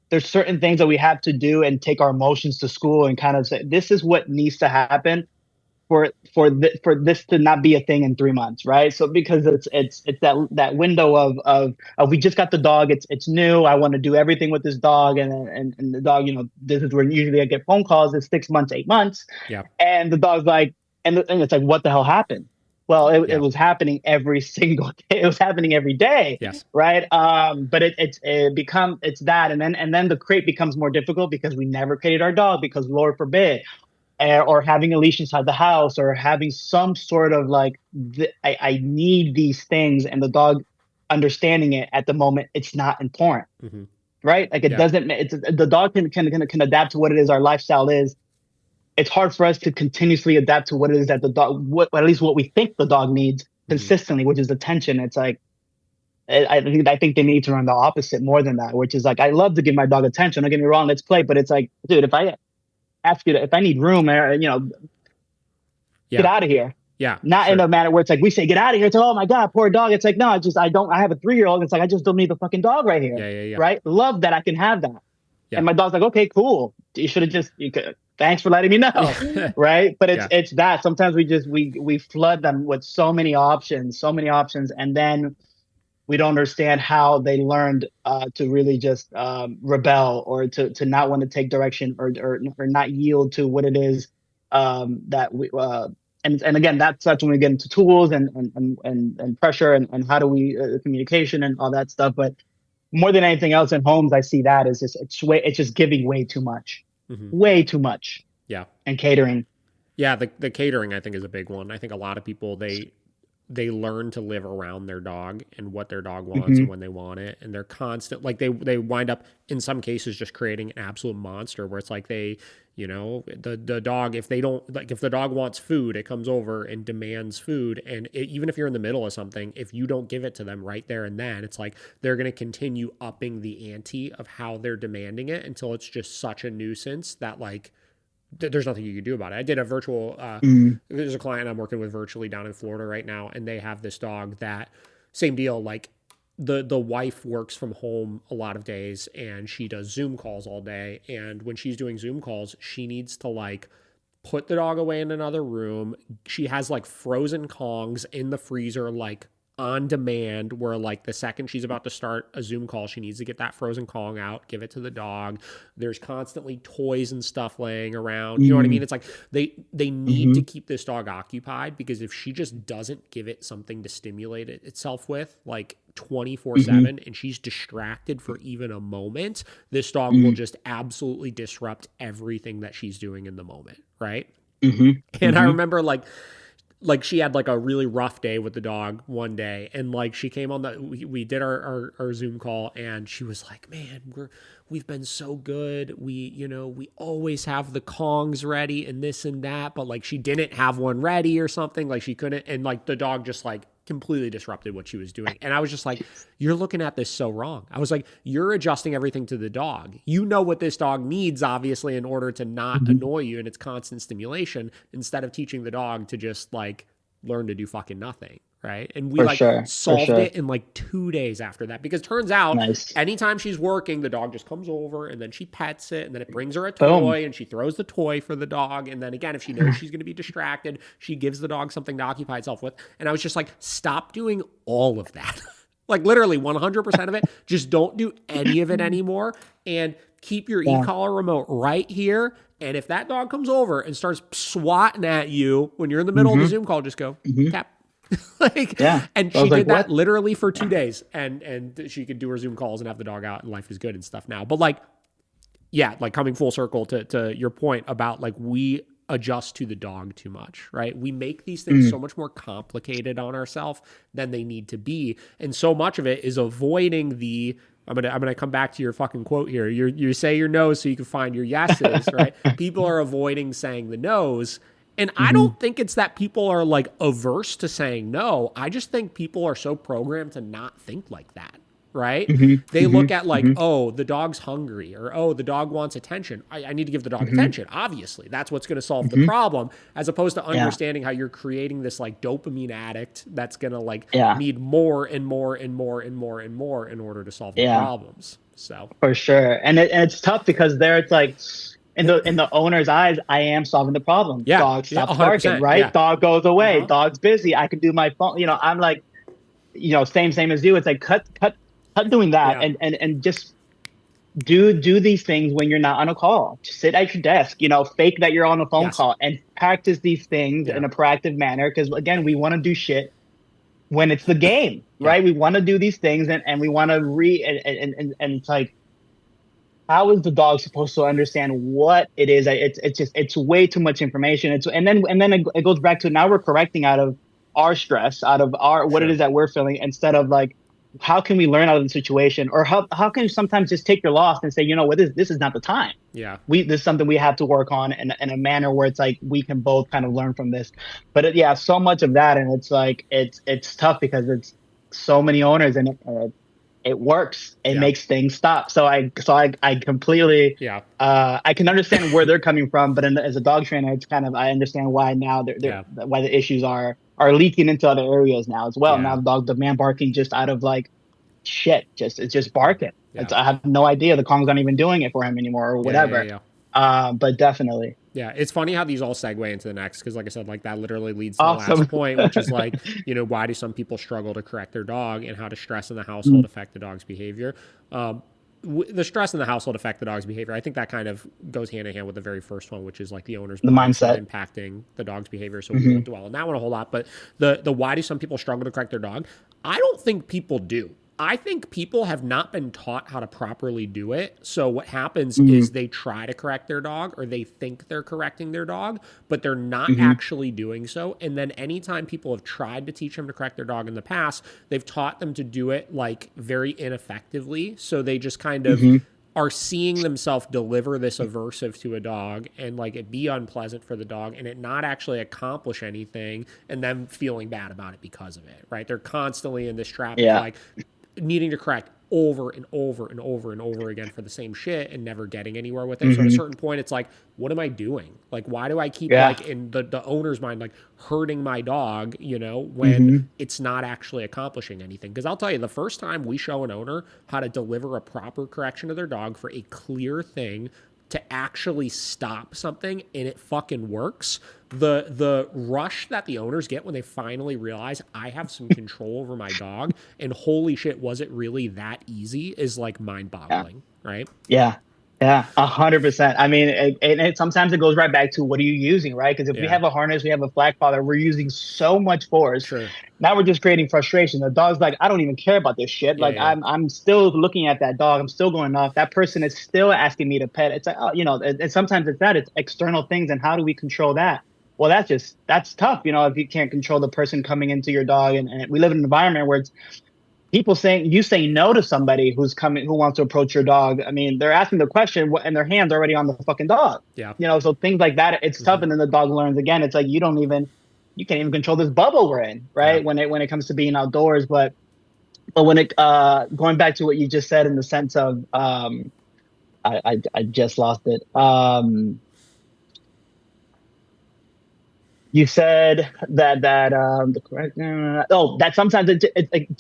there's certain things that we have to do and take our emotions to school and kind of say this is what needs to happen for this to not be a thing in 3 months, right? So because it's that window of we just got the dog, it's new, I want to do everything with this dog, and the dog, this is where usually I get phone calls. It's 6 months, 8 months, and the dog's like, and it's like, what the hell happened? Well, it was happening every single day. It was happening every day, right? But it's that, and then the crate becomes more difficult because we never crated our dog because Lord forbid. Or having a leash inside the house, or having some sort of like, I need these things, and the dog understanding it at the moment, it's not important, right? Like it doesn't. It's the dog can adapt to what it is our lifestyle is. It's hard for us to continuously adapt to what it is that the dog, at least what we think the dog needs consistently, which is attention. It's like I think they need to run the opposite more than that, which is like, I love to give my dog attention. Don't get me wrong, let's play, but it's like, dude, if I ask you if I need room, get out of here. Not in a manner where it's like we say get out of here. It's like, oh my God, poor dog. It's like, no, I have a 3-year-old. It's like, I just don't need the fucking dog right here. Right? Love that I can have that. And my dog's like, okay, cool. You should have thanks for letting me know. Right? But it's that sometimes we flood them with so many options, and then we don't understand how they learned to really just rebel, or to not want to take direction, or not yield to what it is that we. And again, that's when we get into tools and pressure and how do we communication and all that stuff. But more than anything else in homes, I see that is it's just giving way too much, way too much. And catering. Yeah, the catering I think is a big one. I think a lot of people they learn to live around their dog and what their dog wants Mm-hmm. and when they want it. And they're constant, like they wind up in some cases just creating an absolute monster where it's like they, you know, the dog, if they don't, like if the dog wants food, it comes over and demands food. And even if you're in the middle of something, if you don't give it to them right there and then, it's like they're going to continue upping the ante of how they're demanding it until it's just such a nuisance that like, there's nothing you can do about it. I did a virtual, there's a client I'm working with virtually down in Florida right now, and they have this dog that, same deal, like the wife works from home a lot of days and she does Zoom calls all day. And when she's doing Zoom calls, she needs to like put the dog away in another room. She has like frozen Kongs in the freezer, like on demand, where like the second she's about to start a Zoom call, she needs to get that frozen Kong out, give it to the dog. There's constantly toys and stuff laying around. You know what I mean? It's like they need to keep this dog occupied, because if she just doesn't give it something to stimulate itself with, like 24/7, and she's distracted for even a moment, this dog will just absolutely disrupt everything that she's doing in the moment, right? And I remember like she had like a really rough day with the dog one day, and like she came on we did our Zoom call, and she was like, man, we've been so good. We always have the Kongs ready and this and that, but like she didn't have one ready or something, like she couldn't, and like the dog just like completely disrupted what she was doing. And I was just like, you're looking at this so wrong. I was like, you're adjusting everything to the dog. You know what this dog needs, obviously, in order to not annoy you and its constant stimulation, instead of teaching the dog to just like learn to do fucking nothing. Right. And we solved it in like 2 days after that, because turns out anytime she's working, the dog just comes over and then she pets it, and then it brings her a toy and she throws the toy for the dog. And then again, if she knows she's going to be distracted, she gives the dog something to occupy itself with. And I was just like, stop doing all of that. Like literally 100% of it. Just don't do any of it anymore, and keep your e-collar remote right here. And if that dog comes over and starts swatting at you when you're in the middle of the Zoom call, just go tap. And she did that literally for 2 days, and she could do her Zoom calls and have the dog out, and life is good and stuff now. But like, yeah, like coming full circle to your point about like, we adjust to the dog too much, right? We make these things so much more complicated on ourselves than they need to be. And so much of it is avoiding I'm gonna come back to your fucking quote here. You say your no's so you can find your yeses, right? People are avoiding saying the no's. And I don't think it's that people are like averse to saying no. I just think people are so programmed to not think like that, right? They look at like, oh, the dog's hungry, or oh, the dog wants attention. I need to give the dog attention. Obviously, that's what's going to solve the problem, as opposed to understanding how you're creating this like dopamine addict that's going to like need more and more and more and more and more in order to solve the problems. So for sure, and it's tough because there it's like, in the owner's eyes, I am solving the problem. Dog stops barking, right? Yeah. Dog goes away. Dog's busy. I can do my phone. I'm like, same as you. It's like cut doing that, and just do these things when you're not on a call. Just sit at your desk. Fake that you're on a phone call, and practice these things in a proactive manner. Because again, we want to do shit when it's the game, right? We want to do these things, and we want to and it's like, how is the dog supposed to understand what it is? It's way too much information. And then it goes back to, now we're correcting out of our stress, out of what it is that we're feeling, instead of like, how can we learn out of the situation? Or how can you sometimes just take your loss and say, you know what, this is not the time. Yeah. This is something we have to work on in a manner where it's like, we can both kind of learn from this. But so much of that. And it's like, it's tough because it's so many owners, and it works. It makes things stop. So I completely, I can understand where they're coming from, but as a dog trainer, it's kind of, I understand why now why the issues are leaking into other areas now as well. Now the man barking just out of like shit, it's just barking. I have no idea. The Kong's not even doing it for him anymore or whatever. But definitely. Yeah, it's funny how these all segue into the next, because like I said, like that literally leads to the last point, which is like, why do some people struggle to correct their dog, and how does stress in the household affect the dog's behavior? The stress in the household affect the dog's behavior. I think that kind of goes hand in hand with the very first one, which is like the owner's mindset impacting the dog's behavior. So we won't dwell on that one a whole lot. But the why do some people struggle to correct their dog? I don't think people do. I think people have not been taught how to properly do it. So what happens Mm, is they try to correct their dog, or they think they're correcting their dog, but they're not hmm actually doing so. And then anytime people have tried to teach them to correct their dog in the past, they've taught them to do it like very ineffectively. So they just kind of hmm are seeing themselves deliver this aversive to a dog and like it be unpleasant for the dog and it not actually accomplish anything and them feeling bad about it because of it, right? They're constantly in this trap of Yeah. like needing to correct over and over and over and over again for the same shit and never getting anywhere with it. So at a hmm certain point, it's like, what am I doing? Like, why do I keep Yeah. like in the owner's mind, like hurting my dog, when hmm it's not actually accomplishing anything? Because I'll tell you, the first time we show an owner how to deliver a proper correction to their dog for a clear thing to actually stop something and it fucking works, the rush that the owners get when they finally realize I have some control over my dog and holy shit, was it really that easy, is like mind Yeah. boggling, right? Yeah. Yeah. 100%. I mean, sometimes it goes right back to what are you using, right? Because if we Yeah, have a harness, we have a flag collar, we're using so much force. sure. Now we're just creating frustration. The dog's like, I don't even care about this shit. Yeah, Like yeah, I'm still looking at that dog. I'm still going off. That person is still asking me to pet. It's like, oh, and sometimes it's that, it's external things. And how do we control that? Well, that's tough. If you can't control the person coming into your dog, and we live in an environment where it's people saying you say no to somebody who wants to approach your dog. I mean, they're asking the question and their hands already on the fucking dog. yeah. So things like that, it's tough. Hmm. And then the dog learns again. It's like you can't even control this bubble we're in, Yeah. right? When it comes to being outdoors, but when it going back to what you just said in the sense of I just lost it. You said that the correct that sometimes it's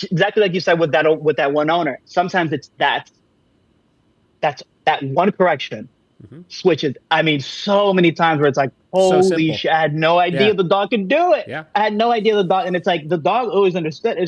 exactly like you said with that one owner. Sometimes it's that one correction Hmm. switches. I mean, so many times where it's like, So holy simple. shit, I had no idea Yeah, the dog could do it. yeah, I had no idea the dog, and it's like the dog always understood.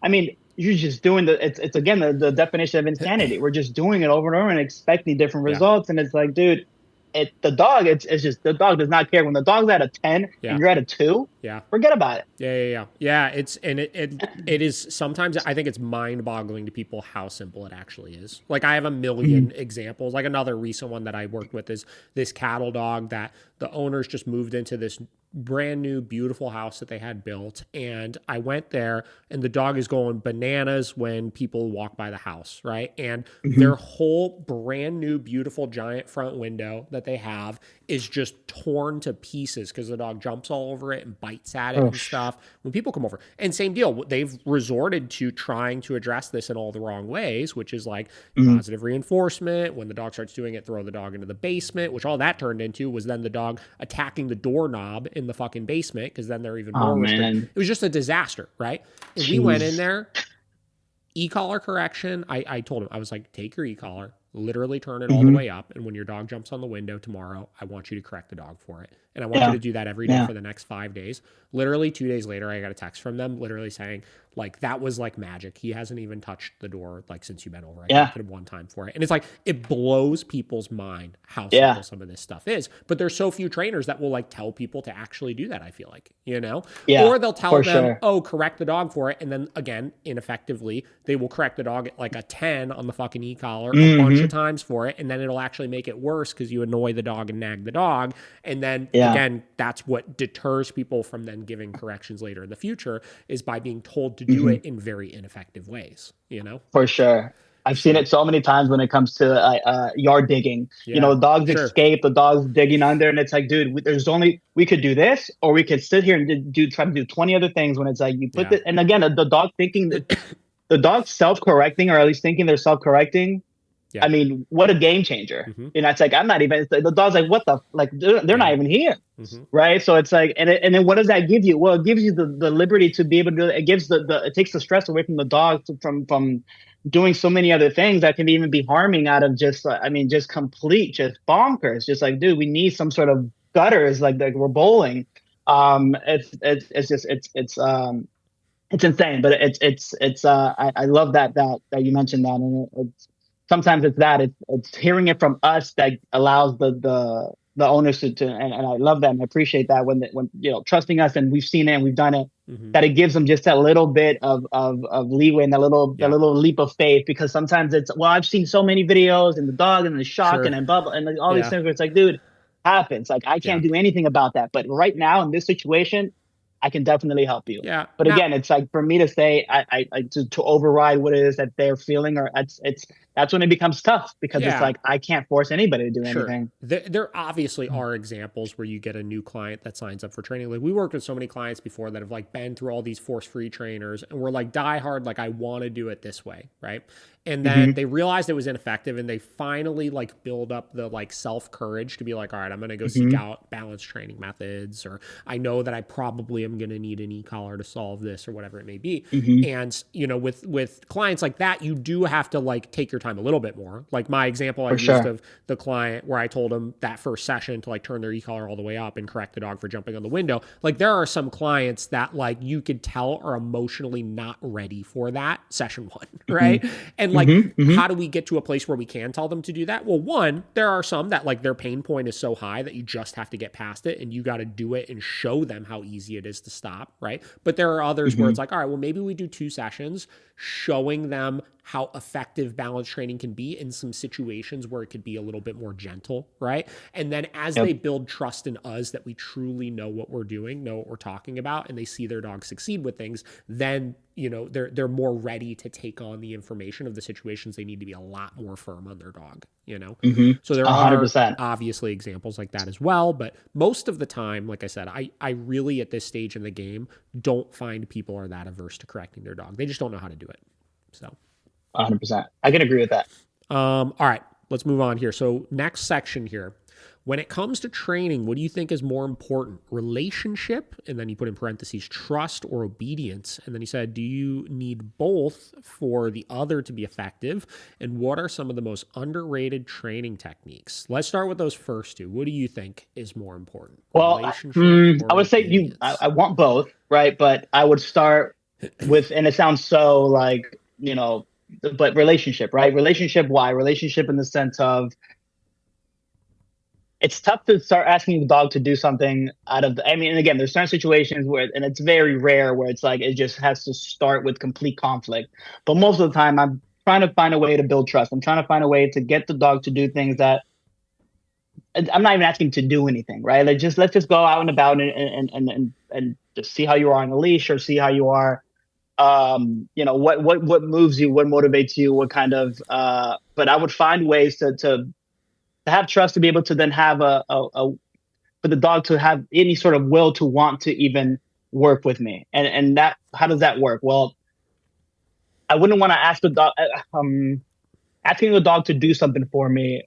I mean, you're just doing it's again the definition of insanity. We're just doing it over and over and expecting different yeah, results, and it's like, dude, it's just the dog does not care when the dog's at a 10 yeah, and you're at a 2. yeah. Forget about it. Yeah, yeah, yeah. Yeah, it is sometimes I think it's mind-boggling to people how simple it actually is. Like I have a million examples. Like another recent one that I worked with is this cattle dog that the owners just moved into this brand new beautiful house that they had built, and I went there and the dog is going bananas when people walk by the house, right? And Mhm. their whole brand new beautiful giant front window that they have is just torn to pieces because the dog jumps all over it and bites at it Oh, and stuff when people come over. And same deal, they've resorted to trying to address this in all the wrong ways, which is like mhm. positive reinforcement. When the dog starts doing it, throw the dog into the basement, which all that turned into was then the dog attacking the doorknob in the fucking basement because then they're even Oh more restricted. man, It was just a disaster, right? And we went in jeez. there, e-collar correction. I told him, I was like, take your e-collar, literally turn it all the Hmm way up. And when your dog jumps on the window tomorrow, I want you to correct the dog for it. And I want you Yeah, to do that every day yeah. for the next 5 days. Literally 2 days later, I got a text from them literally saying, like, that was like magic. He hasn't even touched the door, like, since you've been over. I Yeah, corrected him one time for it. And it's like, it blows people's mind how yeah, simple some of this stuff is. But there's so few trainers that will, like, tell people to actually do that, I feel like. yeah, Or they'll tell for them, sure. oh, correct the dog for it. And then, again, ineffectively, they will correct the dog at like a 10 on the fucking e-collar a bunch of Hmm times for it. And then it'll actually make it worse because you annoy the dog and nag the dog. And then, Yeah. again, that's what deters people from then giving corrections later in the future, is by being told to do hmm it in very ineffective ways. For sure. I've seen So, it so many times when it comes to yard digging. yeah, The dogs sure. escape, the dogs digging under, and it's like, dude, we could do this, or we could sit here and try to do 20 other things. When it's like you put Yeah. the, and again, the dog thinking that the dog's self-correcting, or at least thinking they're self-correcting. Yeah. I mean, what a game changer. Hmm. It's like I'm not even. It's like, the dog's like, what the like? They're not Yeah. even here, Hmm. right? So it's like, and then what does that give you? Well, it gives you the liberty to be able to do it. It gives it takes the stress away from the dog from doing so many other things that can even be harming out of just I mean just complete just bonkers. Just like, dude, we need some sort of gutters like we're bowling. It's just it's insane, but I love that you mentioned that, and it's sometimes it's that it's hearing it from us that allows the the owners and I love that and I appreciate that when trusting us and we've seen it and we've done it, that it gives them just that little bit of leeway and that little leap of faith, because sometimes it's, well, I've seen so many videos and the dog and the shock Sure. and bubble and like all these Yeah. things where it's like, dude, happens. Like I Yeah. can't do anything about that. But right now in this situation, I can definitely help you. Yeah. But Now, again, it's like for me to say to override what it is that they're feeling, or it's that's when it becomes tough, because it's yeah. like I can't force anybody to do Sure. anything. There obviously are examples where you get a new client that signs up for training. Like we worked with so many clients before that have like been through all these force-free trainers and were like die hard, like I want to do it this way, right? And then they realized it was ineffective and they finally like build up the like self-courage to be like, all right, I'm going to go seek out balance training methods, or I know that I probably am going to need an e-collar to solve this or whatever it may be. And, with clients like that, you do have to like take your time a little bit more. Like my example I used of the client where I told him that first session to like turn their e-collar all the way up and correct the dog for jumping on the window. Like there are some clients that like you could tell are emotionally not ready for that session one, right? And like, how do we get to a place where we can tell them to do that? Well, one, there are some that like their pain point is so high that you just have to get past it and you got to do it and show them how easy it is to stop, right? But there are others where it's like, all right, well, maybe we do 2 sessions showing them how effective balance training can be in some situations where it could be a little bit more gentle, right? And then as they build trust in us that we truly know what we're doing, know what we're talking about, and they see their dog succeed with things, then they're more ready to take on the information of the situations. They need to be a lot more firm on their dog, So there 100%. are obviously examples like that as well, but most of the time, like I said, I really at this stage in the game don't find people are that averse to correcting their dog. They just don't know how to do it. So 100%. I can agree with that. all right, let's move on here. So next section here. When it comes to training, what do you think is more important? Relationship, and then you put in parentheses, trust or obedience. And then he said, do you need both for the other to be effective? And what are some of the most underrated training techniques? Let's start with those first two. What do you think is more important? Well, I would say I want both, right? But I would start with, and it sounds so like, but relationship, right? Relationship, why? Relationship in the sense of, it's tough to start asking the dog to do something and again, there's certain situations where, and it's very rare where it's like, it just has to start with complete conflict. But most of the time I'm trying to find a way to build trust. I'm trying to find a way to get the dog to do things that I'm not even asking to do anything, right? Let's just go out and about and just see how you are on a leash, or see how you are, what moves you, what motivates you, what kind of, but I would find ways to have trust, to be able to then have for the dog to have any sort of will to want to even work with me. And that, how does that work? Well, I wouldn't want to ask the dog, asking the dog to do something for me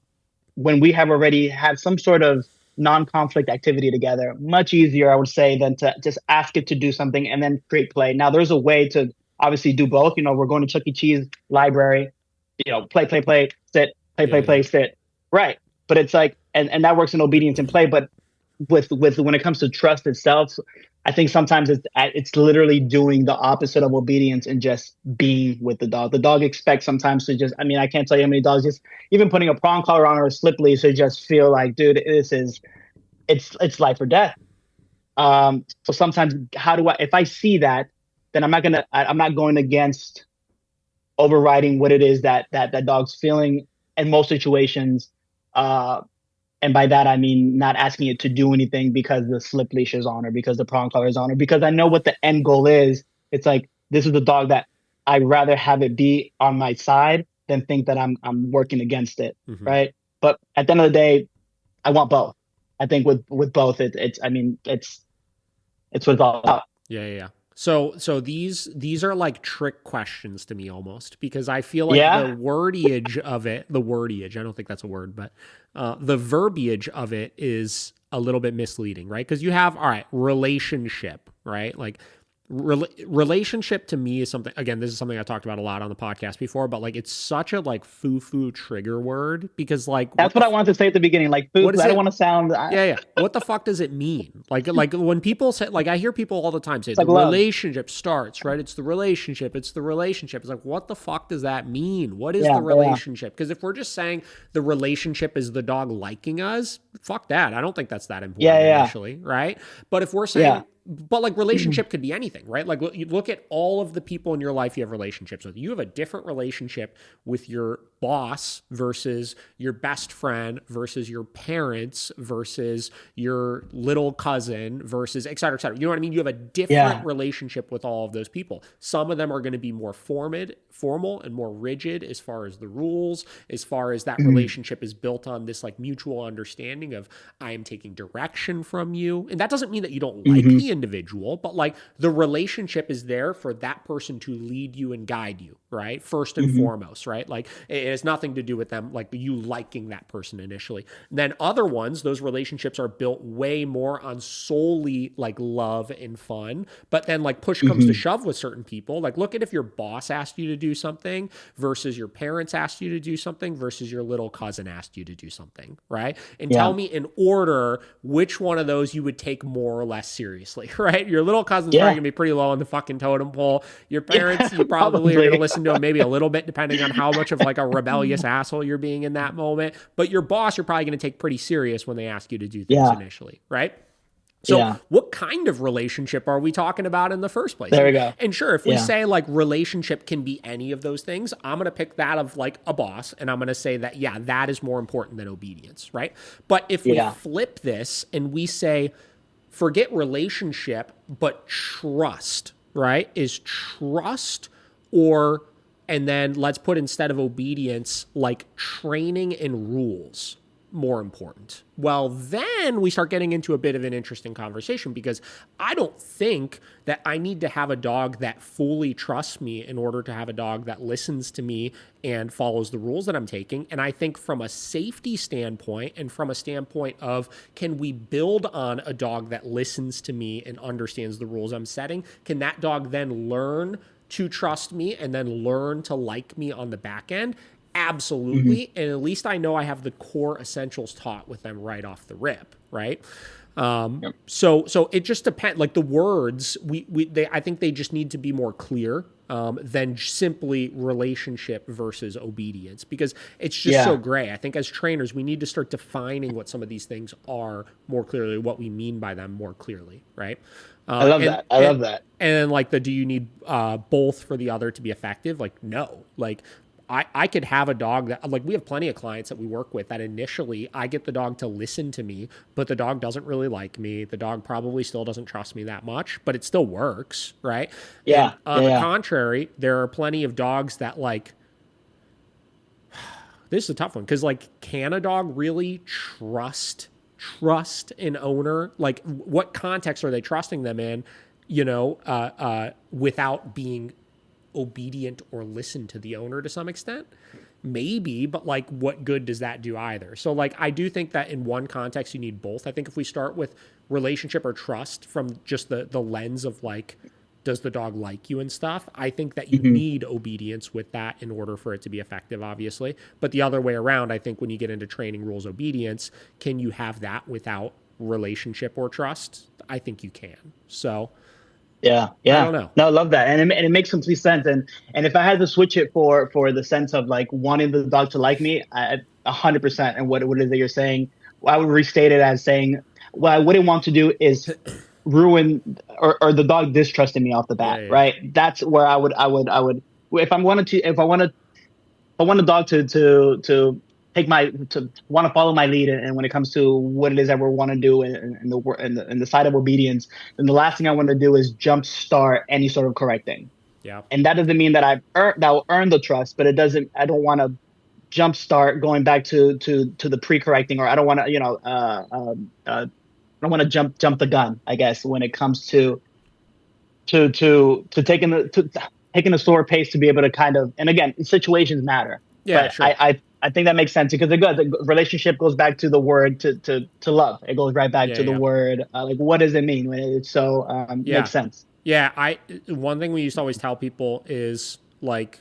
when we have already had some sort of non-conflict activity together. Much easier, I would say, than to just ask it to do something and then create play. Now, there's a way to obviously do both. We're going to Chuck E. Cheese library, play, sit, play, sit. Right. But it's like, and that works in obedience and play. But with when it comes to trust itself, I think sometimes it's literally doing the opposite of obedience and just being with the dog. The dog expects sometimes to just, I can't tell you how many dogs just even putting a prong collar on or a slip leash, they just feel like, dude, it's life or death. So sometimes if I see that, then I'm not going against overriding what it is that dog's feeling in most situations. And by that, I mean not asking it to do anything because the slip leash is on, or because the prong collar is on, or because I know what the end goal is. It's like, this is the dog that I'd rather have it be on my side than think that I'm working against it, right? But at the end of the day, I want both. I think with both, it's what it's all about. Yeah. So these are like trick questions to me almost, because I feel like the wordage of it, I don't think that's a word, but the verbiage of it is a little bit misleading, right? Because you have, all right, relationship, right? Like relationship to me is something, again, this is something I talked about a lot on the podcast before, but like it's such a like foo trigger word, because like That's what I wanted to say at the beginning. Like food, I don't want to sound. Yeah. What the fuck does it mean? Like when people say, like I hear people all the time say the like relationship starts, right? It's the relationship. It's like, what the fuck does that mean? What is the relationship? Because if we're just saying the relationship is the dog liking us, fuck that. I don't think that's that important initially, right? But if we're saying, but like relationship could be anything, right? Like you look at all of the people in your life you have relationships with. You have a different relationship with your boss versus your best friend versus your parents versus your little cousin versus et cetera, et cetera. You know what I mean? You have a different relationship with all of those people. Some of them are going to be more formal and more rigid as far as the rules, as far as that relationship is built on this like mutual understanding of I am taking direction from you. And that doesn't mean that you don't like the individual, but like the relationship is there for that person to lead you and guide you, right? First and foremost, right? Like it has nothing to do with them, like you liking that person initially. And then other ones, those relationships are built way more on solely like love and fun. But then like push comes to shove with certain people. Like look at if your boss asked you to do something versus your parents asked you to do something versus your little cousin asked you to do something, right? And tell me in order which one of those you would take more or less seriously, right? Your little cousin's probably gonna be pretty low on the fucking totem pole. Your parents, you probably are gonna listen to them maybe a little bit, depending on how much of like a rebellious asshole you're being in that moment. But your boss, you're probably gonna take pretty serious when they ask you to do things initially, right? So what kind of relationship are we talking about in the first place? There we go. And sure, if we say like relationship can be any of those things, I'm going to pick that of like a boss, and I'm going to say that, yeah, that is more important than obedience, right? But if we flip this and we say, forget relationship, but trust, right? Is trust and then let's put instead of obedience, like training and rules more important? Well, then we start getting into a bit of an interesting conversation, because I don't think that I need to have a dog that fully trusts me in order to have a dog that listens to me and follows the rules that I'm taking. And I think from a safety standpoint and from a standpoint of, can we build on a dog that listens to me and understands the rules I'm setting? Can that dog then learn to trust me and then learn to like me on the back end? Absolutely. And at least I know I have the core essentials taught with them right off the rip, right? So it just depends. Like the words, I think they just need to be more clear than simply relationship versus obedience, because it's just so gray. I think as trainers, we need to start defining what some of these things are more clearly, what we mean by them more clearly, right? I love that. I love that. And like do you need both for the other to be effective? Like, no. Like I could have a dog that, like, we have plenty of clients that we work with that initially I get the dog to listen to me, but the dog doesn't really like me. The dog probably still doesn't trust me that much, but it still works, right? Yeah. And on the contrary, there are plenty of dogs that like, this is a tough one, because like, can a dog really trust an owner? Like, what context are they trusting them in, without being obedient or listen to the owner to some extent? Maybe, but like, what good does that do either? So like, I do think that in one context you need both. I think if we start with relationship or trust from just the lens of like, does the dog like you and stuff, I think that you need obedience with that in order for it to be effective, obviously. But the other way around, I think when you get into training, rules, obedience, can you have that without relationship or trust? I think you can. So yeah. I don't know. No, I love that, and it makes complete sense. And if I had to switch it for the sense of like wanting the dog to like me, 100%. And what it is that you're saying, I would restate it as saying, what I wouldn't want to do is ruin or the dog distrusting me off the bat, right? That's where I would if I want a dog to want to follow my lead, and when it comes to what it is that we want to do in the side of obedience, then the last thing I want to do is jumpstart any sort of correcting. Yeah. And that doesn't mean that will earn the trust, but I don't want to jumpstart going back to the pre-correcting, or I don't want to I don't want to jump the gun, I guess, when it comes to taking a slower pace to be able to kind of, and again, situations matter. Yeah, but sure. I think that makes sense, because the relationship goes back to the word to love. It goes right back to the word. Like, what does it mean when it's so makes sense. Yeah, one thing we used to always tell people is like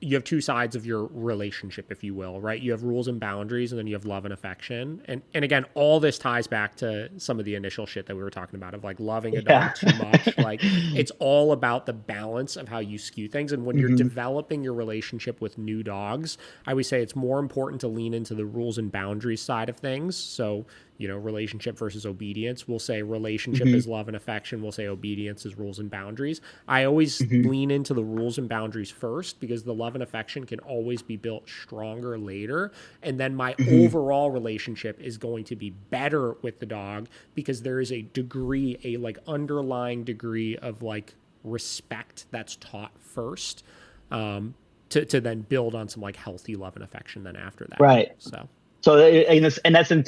you have two sides of your relationship, if you will, right? You have rules and boundaries, and then you have love and affection. And again, all this ties back to some of the initial shit that we were talking about of like loving a Yeah. dog too much. Like it's all about the balance of how you skew things. And when you're Hmm. developing your relationship with new dogs, I always say it's more important to lean into the rules and boundaries side of things. So, you know, relationship versus obedience. We'll say relationship Hmm. is love and affection. We'll say obedience is rules and boundaries. I always Hmm. lean into the rules and boundaries first because the love and affection can always be built stronger later. And then my Hmm. overall relationship is going to be better with the dog because there is a degree, a like underlying degree of like respect that's taught first. To then build on some like healthy love and affection then after that. Right. So So in essence,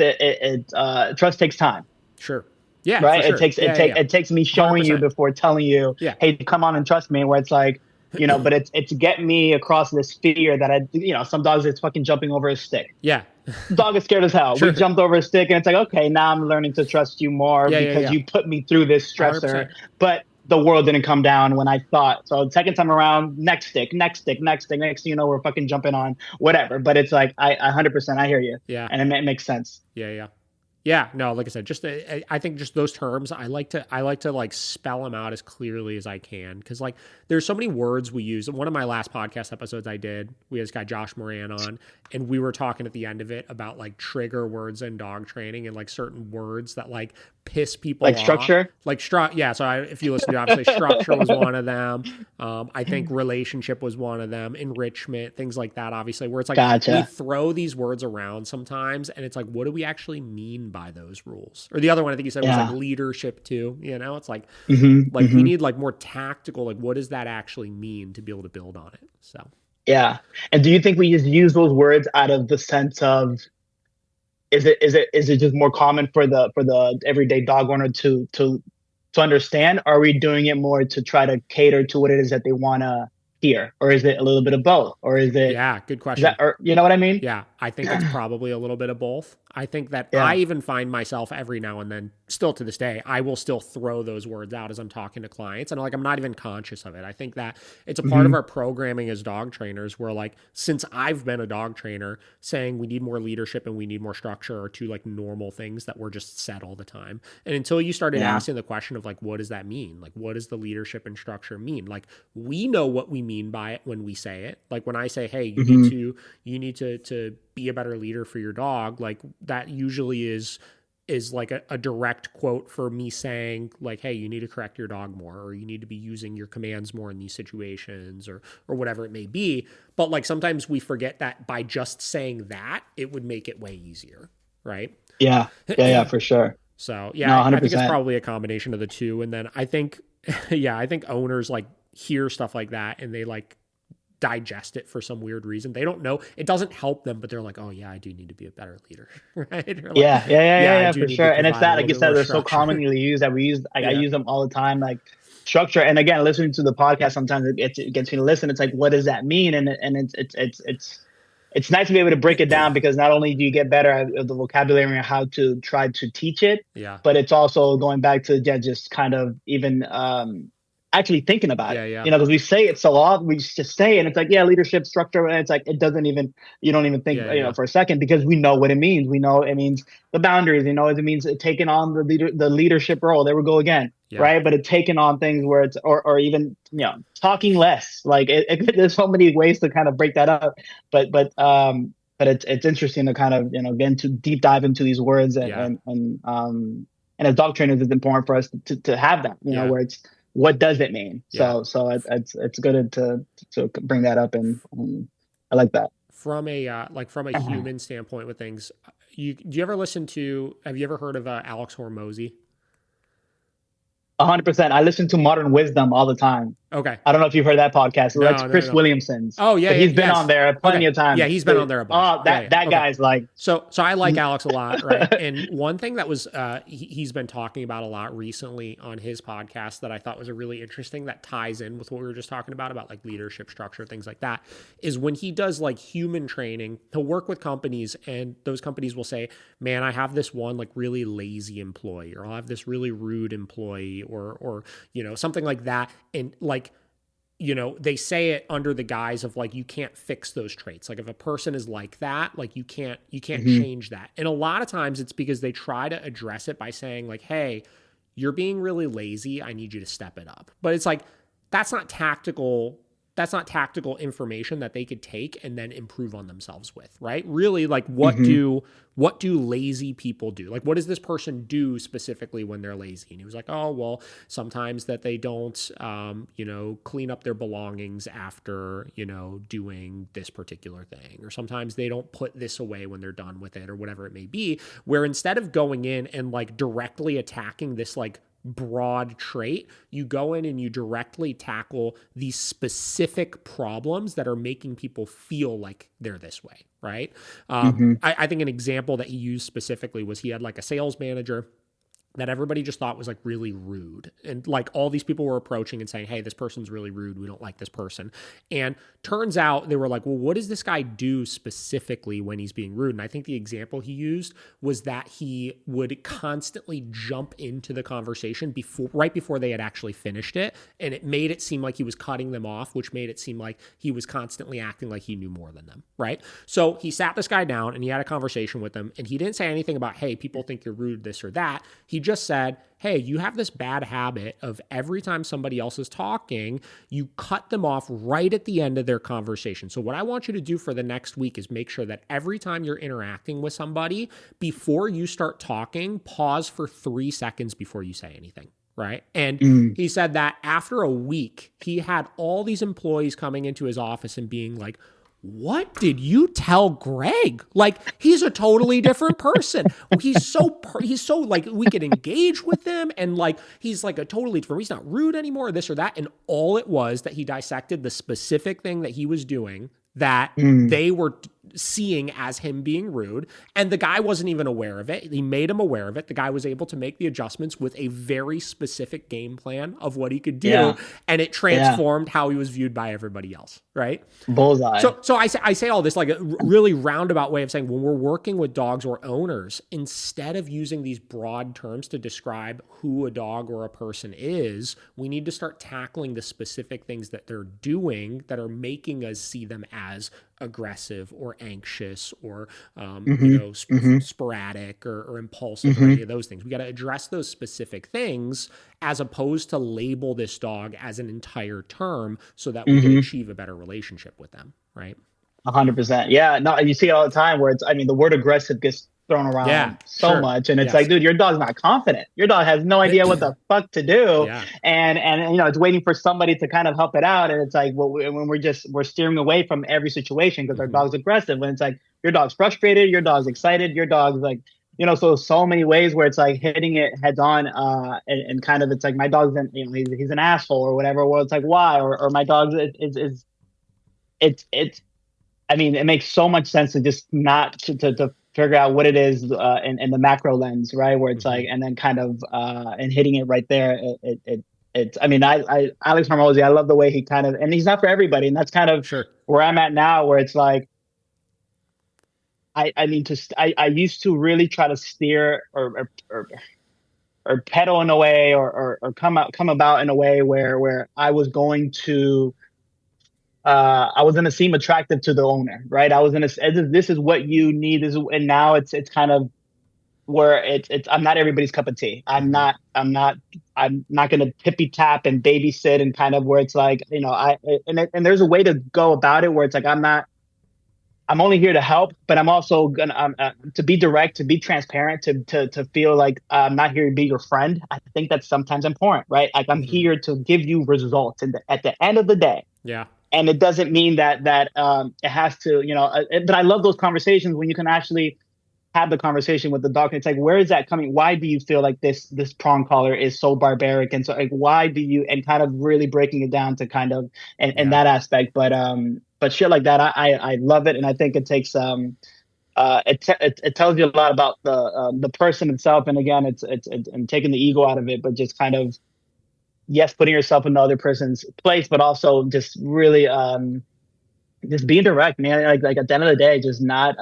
trust takes time, sure. Yeah, for right? sure. Yeah, yeah, yeah. It takes me showing you 100%. before telling you, Yeah. hey, come on and trust me. Where it's like, but it's get me across this fear that some dogs it's fucking jumping over a stick. Yeah. Dog is scared as hell. We Sure. jumped over a stick, and it's like, okay, now I'm learning to trust you more Yeah, yeah, because yeah. you put me through this stressor. 100%. But the world didn't come down when I thought. So the second time around, next stick, next stick, next stick. Next thing you know, we're fucking jumping on whatever. But it's like, 100%, I hear you, Yeah. and it makes sense. Yeah, yeah. Yeah, no, like I said, just I think just those terms, I like to like spell them out as clearly as I can because like there's so many words we use. One of my last podcast episodes I did, we had this guy Josh Moran on, and we were talking at the end of it about like trigger words in dog training and like certain words that like piss people Like off. structure. Like yeah. So if you listen to obviously structure was one of them. I think relationship was one of them. Enrichment, things like that. Obviously, where it's like we Gotcha. throw these words around sometimes, and it's like, what do we actually mean by those rules? Or the other one I think you said was like Yeah. leadership too. You know, it's Hmm. like we Hmm. need like more tactical. Like, what does that actually mean to be able to build on it? So Yeah. And do you think we just use those words out of the sense of is it just more common for the everyday dog owner to understand? Or are we doing it more to try to cater to what it is that they want to hear, or is it a little bit of both, or yeah, good is that question. or you know what I mean? Yeah, I think it's probably a little bit of both. I think that I Yeah. even find myself every now and then, still to this day, I will still throw those words out as I'm talking to clients. And like, I'm not even conscious of it. I think that it's a part of Hmm. our programming as dog trainers where, like, since I've been a dog trainer, saying we need more leadership and we need more structure are two like normal things that we're just said all the time. And until you started Yeah. asking the question of like, what does that mean? Like, what does the leadership and structure mean? Like, we know what we mean by it when we say it. Like, when I say, hey, Hmm. you need to be a better leader for your dog, like that usually is like a direct quote for me saying like, hey, you need to correct your dog more, or you need to be using your commands more in these situations, or whatever it may be. But like sometimes we forget that by just saying that it would make it way easier, right? Yeah. Yeah. Yeah. For sure. So No. yeah, one I Hundred think it's percent. probably a combination of the two. And then I think yeah, I think owners like hear stuff like that and they like digest it for some weird reason. They don't know. It doesn't help them, but they're like, oh yeah, I do need to be a better leader. Right? Or like, Yeah. Yeah. Yeah. yeah, Yeah. I Yeah. do For need to sure. And it's provide a that, little like you bit said, more they're so structure. commonly used that we use. I Yeah. use them all the time. Like structure. And again, listening to the podcast sometimes it gets me to listen. It's like, what does that mean? And it's nice to be able to break it down because not only do you get better at the vocabulary and how to try to teach it, Yeah. but it's also going back to just kind of even actually thinking about Yeah. it. Yeah. Because we say it so often, we just say it, and it's like, yeah, leadership structure, and it's like it doesn't even you don't even think Yeah. Yeah. for a second because we know what it means. We know it means the boundaries. It means taking on the leadership role. There we go again, Yeah. right? But it's taking on things where it's or even talking less. Like there's so many ways to kind of break that up, but it's interesting to kind of get into deep dive into these words Yeah. and as dog trainers it's important for us to have that Yeah. where it's what does it mean. Yeah. It's good to bring that up and I like that. From a like from a human standpoint with things, do you ever listen to? Have you ever heard of Alex Hormozy? 100%. I listen to Modern Wisdom all the time. Okay. I don't know if you've heard that podcast. That's No, no, Chris no. Williamson's. Oh yeah, So yeah, he's been on yes. there plenty Okay. of times. Yeah, he's been But on there a bunch. oh, Yeah, that yeah. that Okay. guy's like So I like Alex a lot, right? And one thing that was he's been talking about a lot recently on his podcast that I thought was a really interesting that ties in with what we were just talking about like leadership structure, things like that, is when he does like human training, he'll work with companies and those companies will say, man, I have this one like really lazy employee, or I'll have this really rude employee, or something like that. And like, they say it under the guise of like, you can't fix those traits. Like if a person is like that, like you can't change that. And a lot of times it's because they try to address it by saying like, hey, you're being really lazy. I need you to step it up. But it's like, that's not tactical. That's not tactical information that they could take and then improve on themselves with, right? Really, like what do lazy people do? Like what does this person do specifically when they're lazy? And he was like, oh, well, sometimes that they don't, clean up their belongings after, doing this particular thing, or sometimes they don't put this away when they're done with it, or whatever it may be, where instead of going in and like directly attacking this like broad trait, you go in and you directly tackle these specific problems that are making people feel like they're this way, right? I think an example that he used specifically was he had like a sales manager that everybody just thought was like really rude. And like all these people were approaching and saying, hey, this person's really rude. We don't like this person. And turns out they were like, well, what does this guy do specifically when he's being rude? And I think the example he used was that he would constantly jump into the conversation right before they had actually finished it. And it made it seem like he was cutting them off, which made it seem like he was constantly acting like he knew more than them, right? So he sat this guy down and he had a conversation with them, and he didn't say anything about, hey, people think you're rude, this or that. He just said, hey, you have this bad habit of every time somebody else is talking, you cut them off right at the end of their conversation. So what I want you to do for the next week is make sure that every time you're interacting with somebody, before you start talking, pause for 3 seconds before you say anything. Right. And he said that after a week, he had all these employees coming into his office and being like, what did you tell Greg? Like, he's a totally different person. He's so like, we could engage with him, and like, he's like a totally different, he's not rude anymore, this or that. And all it was that he dissected the specific thing that he was doing that they were seeing as him being rude. And the guy wasn't even aware of it. He made him aware of it. The guy was able to make the adjustments with a very specific game plan of what he could do. Yeah. And it transformed how he was viewed by everybody else. Right. Bullseye. So I say all this like a really roundabout way of saying, when we're working with dogs or owners, instead of using these broad terms to describe who a dog or a person is, we need to start tackling the specific things that they're doing that are making us see them as aggressive or anxious or sporadic or impulsive or any of those things. We got to address those specific things as opposed to label this dog as an entire term so that we can achieve a better relationship with them, right? 100%. Yeah, no, you see it all the time where the word aggressive gets thrown around so much, and it's like, dude, your dog's not confident. Your dog has no idea what the fuck to do, and it's waiting for somebody to kind of help it out. And it's like, well, when we're steering away from every situation because our dog's aggressive. When it's like your dog's frustrated, your dog's excited, your dog's like, so many ways where it's like hitting it heads on, and kind of it's like my dog's he's an asshole or whatever. Well, it's like why or my dog's it's. I mean, it makes so much sense to just not to figure out what it is in the macro lens, right? Where it's like, and then kind of and hitting it right there. It's. I mean, I Alex Hormozi, I love the way he kind of, and he's not for everybody, and that's kind of where I'm at now, where it's like, I used to really try to steer or pedal in a way or come about in a way where I was going to. I was going to seem attractive to the owner, right? I was going to, this is what you need, and now it's kind of where it's. I'm not everybody's cup of tea. I'm not going to tippy tap and babysit and kind of where it's like, and there's a way to go about it where it's like I'm only here to help, but I'm also gonna to be direct, to be transparent, to feel like I'm not here to be your friend. I think that's sometimes important, right? Like I'm here to give you results, and at the end of the day, And it doesn't mean that it has to, but I love those conversations when you can actually have the conversation with the dog. And it's like, where is that coming? Why do you feel like this prong collar is so barbaric? And so like, why do you, and kind of really breaking it down to kind of, and Yeah. that aspect. But shit like that, I love it. And I think it takes, it tells you a lot about the person itself. And again, it's and taking the ego out of it, but just kind of, yes, putting yourself in the other person's place, but also just really, just being direct, man. Like at the end of the day, just not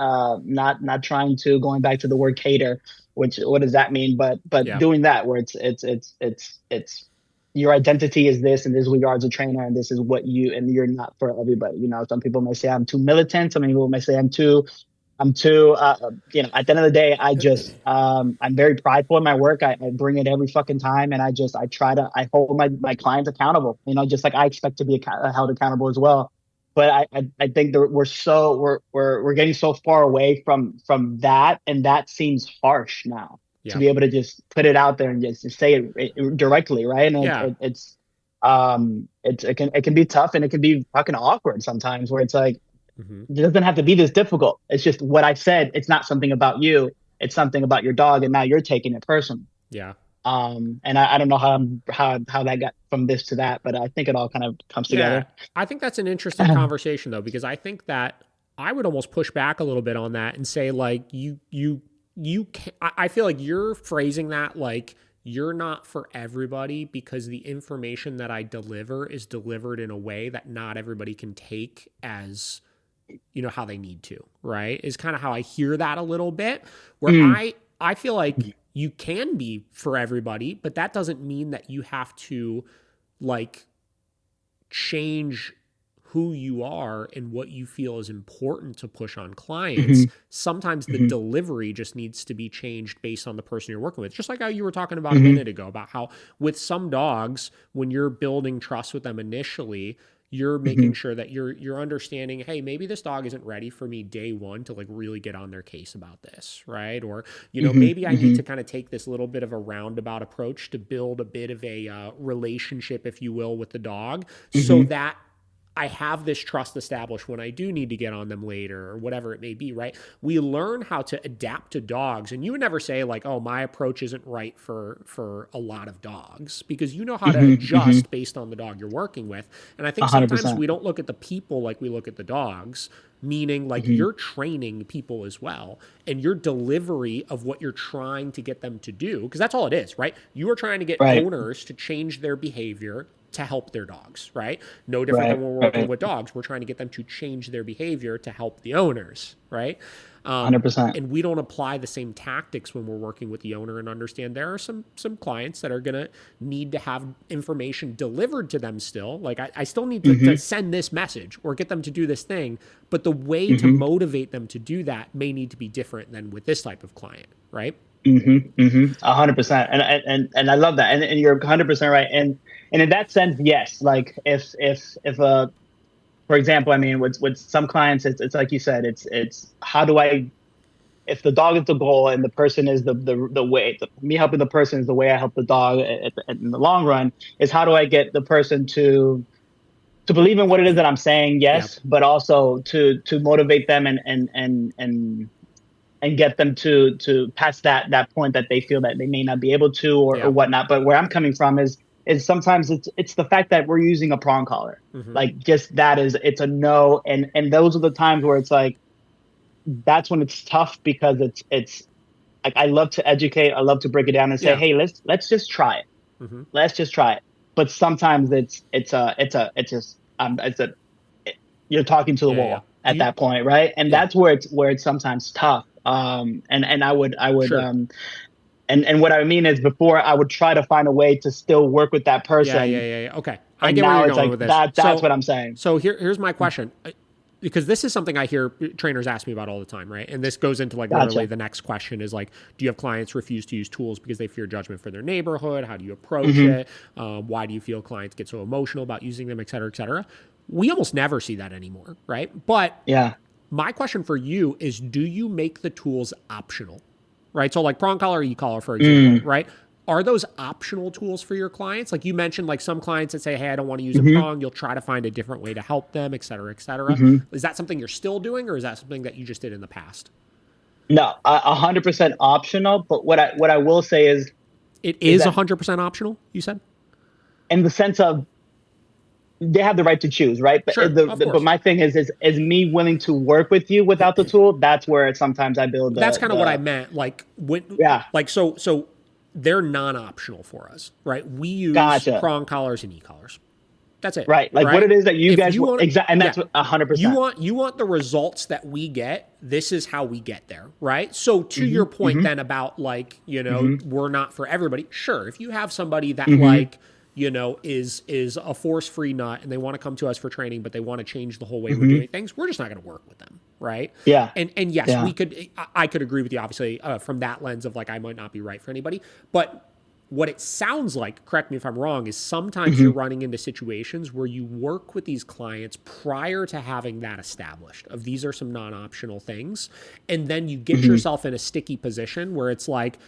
trying to, going back to the word cater, which what does that mean? But Yeah. doing that where it's your identity is this, and this is what you are as a trainer, and this is what you, and you're not for everybody. You know, some people may say I'm too militant. Some people may say I'm too, at the end of the day, I'm very prideful in my work. I bring it every fucking time. And I hold my clients accountable, just like I expect to be held accountable as well. But I think that we're getting so far away from that. And that seems harsh now to Yeah. be able to just put it out there and just say it directly. Right. And Yeah. it can be tough, and it can be fucking awkward sometimes, where it's like, Mm-hmm. it doesn't have to be this difficult. It's just what I said. It's not something about you. It's something about your dog, and now you're taking it personal. Yeah. And I don't know how that got from this to that, but I think it all kind of comes together. I think that's an interesting conversation though, because I think that I would almost push back a little bit on that and say like you can, I feel like you're phrasing that like you're not for everybody because the information that I deliver is delivered in a way that not everybody can take as how they need to, right? Is kind of how I hear that a little bit, where I feel like you can be for everybody, but that doesn't mean that you have to like change who you are and what you feel is important to push on clients. Sometimes the delivery just needs to be changed based on the person you're working with. Just like how you were talking about a minute ago, about how with some dogs, when you're building trust with them initially, you're making sure that you're understanding, hey, maybe this dog isn't ready for me day one to like really get on their case about this, right? Or, maybe I need to kind of take this little bit of a roundabout approach to build a bit of a relationship, if you will, with the dog, so that I have this trust established when I do need to get on them later or whatever it may be, right? We learn how to adapt to dogs. And you would never say like, oh, my approach isn't right for a lot of dogs, because you know how to adjust based on the dog you're working with. And I think sometimes 100%. we don't look at the people like we look at the dogs, meaning like you're training people as well, and your delivery of what you're trying to get them to do, because that's all it is, right? You are trying to get owners to change their behavior to help their dogs, right? No different than when we're working with dogs. We're trying to get them to change their behavior to help the owners, right? 100%. And we don't apply the same tactics when we're working with the owner, and understand there are some clients that are going to need to have information delivered to them still. Like I still need to send this message or get them to do this thing, but the way to motivate them to do that may need to be different than with this type of client, right? 100%. And I love that. And you're 100% right. And in that sense, yes, like if for example, I mean, with some clients, it's like you said, it's how do I, if the dog is the goal and the person is the way, me helping the person is the way I help the dog in the long run, is how do I get the person to believe in what it is that I'm saying, yes, but also to motivate them and get them to pass that point that they feel that they may not be able to or whatnot. But where I'm coming from is sometimes it's the fact that we're using a prong collar. Like just that it's a no. And those are the times where it's like, that's when it's tough, because it's like, I love to educate. I love to break it down and say, hey, let's just try it. Let's just try it. But sometimes you're talking to the wall at that point. Right. And that's where it's sometimes tough. And I would, Sure. And what I mean is, before I would try to find a way to still work with that person. Yeah. Okay. I And get where now you're it's going like with this. that's what I'm saying. So here's my question, because this is something I hear trainers ask me about all the time, right? And this goes into like literally the next question is like, do you have clients refuse to use tools because they fear judgment for their neighborhood? How do you approach it? Why do you feel clients get so emotional about using them, et cetera, et cetera? We almost never see that anymore, right? But my question for you is, do you make the tools optional? Right? So like prong collar, e-collar, for example, right? Are those optional tools for your clients? Like you mentioned, like some clients that say, hey, I don't want to use a prong. You'll try to find a different way to help them, et cetera, et cetera. Is that something you're still doing, or is that something that you just did in the past? No, 100% optional. But what I will say It is is that 100% optional, you said? in the sense of they have the right to choose, right? But Sure, of but course. my thing is me willing to work with you without the tool. That's where sometimes I build That's kind of what I the meant. Like when, yeah. like so they're non-optional for us, right? We use Gotcha. prong collars and e-collars. That's it, Right. Like what right? it is that you If guys you want, want, exactly, and yeah, that's 100%. you want the results that we get. This is how we get there, right? So to Hmm. your point Hmm. then about like, Hmm. we're not for everybody. Sure, if you have somebody that Hmm. like, is a force-free nut and they want to come to us for training, but they want to change the whole way we're Hmm. doing things, we're just not going to work with them, right? Yeah. And yes, Yeah. we could. I could agree with you, obviously, from that lens of like I might not be right for anybody, but what it sounds like, correct me if I'm wrong, is sometimes you're Hmm. running into situations where you work with these clients prior to having that established of these are some non-optional things. And then you get Hmm. yourself in a sticky position where it's like,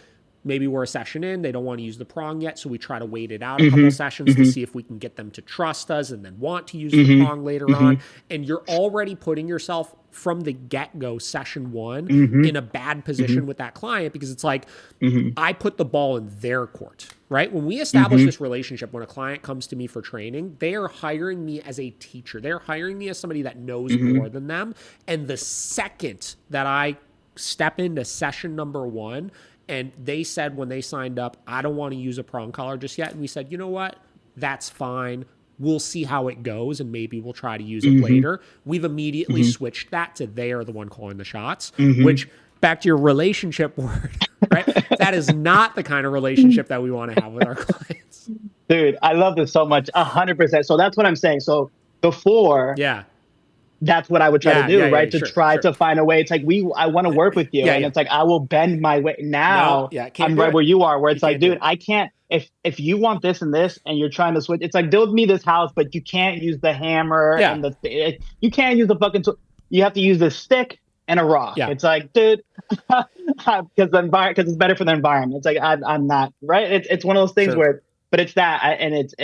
maybe we're a session in, they don't want to use the prong yet, so we try to wait it out a couple Hmm. sessions to Hmm. see if we can get them to trust us and then want to use the Hmm. prong later Hmm. on. And you're already putting yourself from the get-go, session one, Hmm. in a bad position with that client because it's like, Hmm. I put the ball in their court, right? When we establish Hmm. this relationship, when a client comes to me for training, they are hiring me as a teacher. They're hiring me as somebody that knows Hmm. more than them. And the second that I step into session number one, and they said when they signed up, I don't want to use a prong collar just yet. And we said, you know what? That's fine. We'll see how it goes and maybe we'll try to use it Hmm. later. We've immediately switched that to they are the one calling the shots, Hmm. which back to your relationship word, right? That is not the kind of relationship that we want to have with our clients. Dude, I love this so much. 100%. So that's what I'm saying. So before, Yeah. that's what I would try to do, Yeah. right? To Sure. try Sure. to find a way. It's like I want to work with you, and Yeah. it's like I will bend my way. No, Now yeah. Can't I'm do right it. where you are, where You it's like, can't do dude, it. I can't. If you want this and this, and you're trying to switch, it's like build me this house, but you can't use the hammer Yeah. and you can't use the fucking tool. You have to use a stick and a rock. Yeah. It's like, dude, because it's better for the environment. It's like I'm not right. It's one of those things Sure. where, but it's that, and it's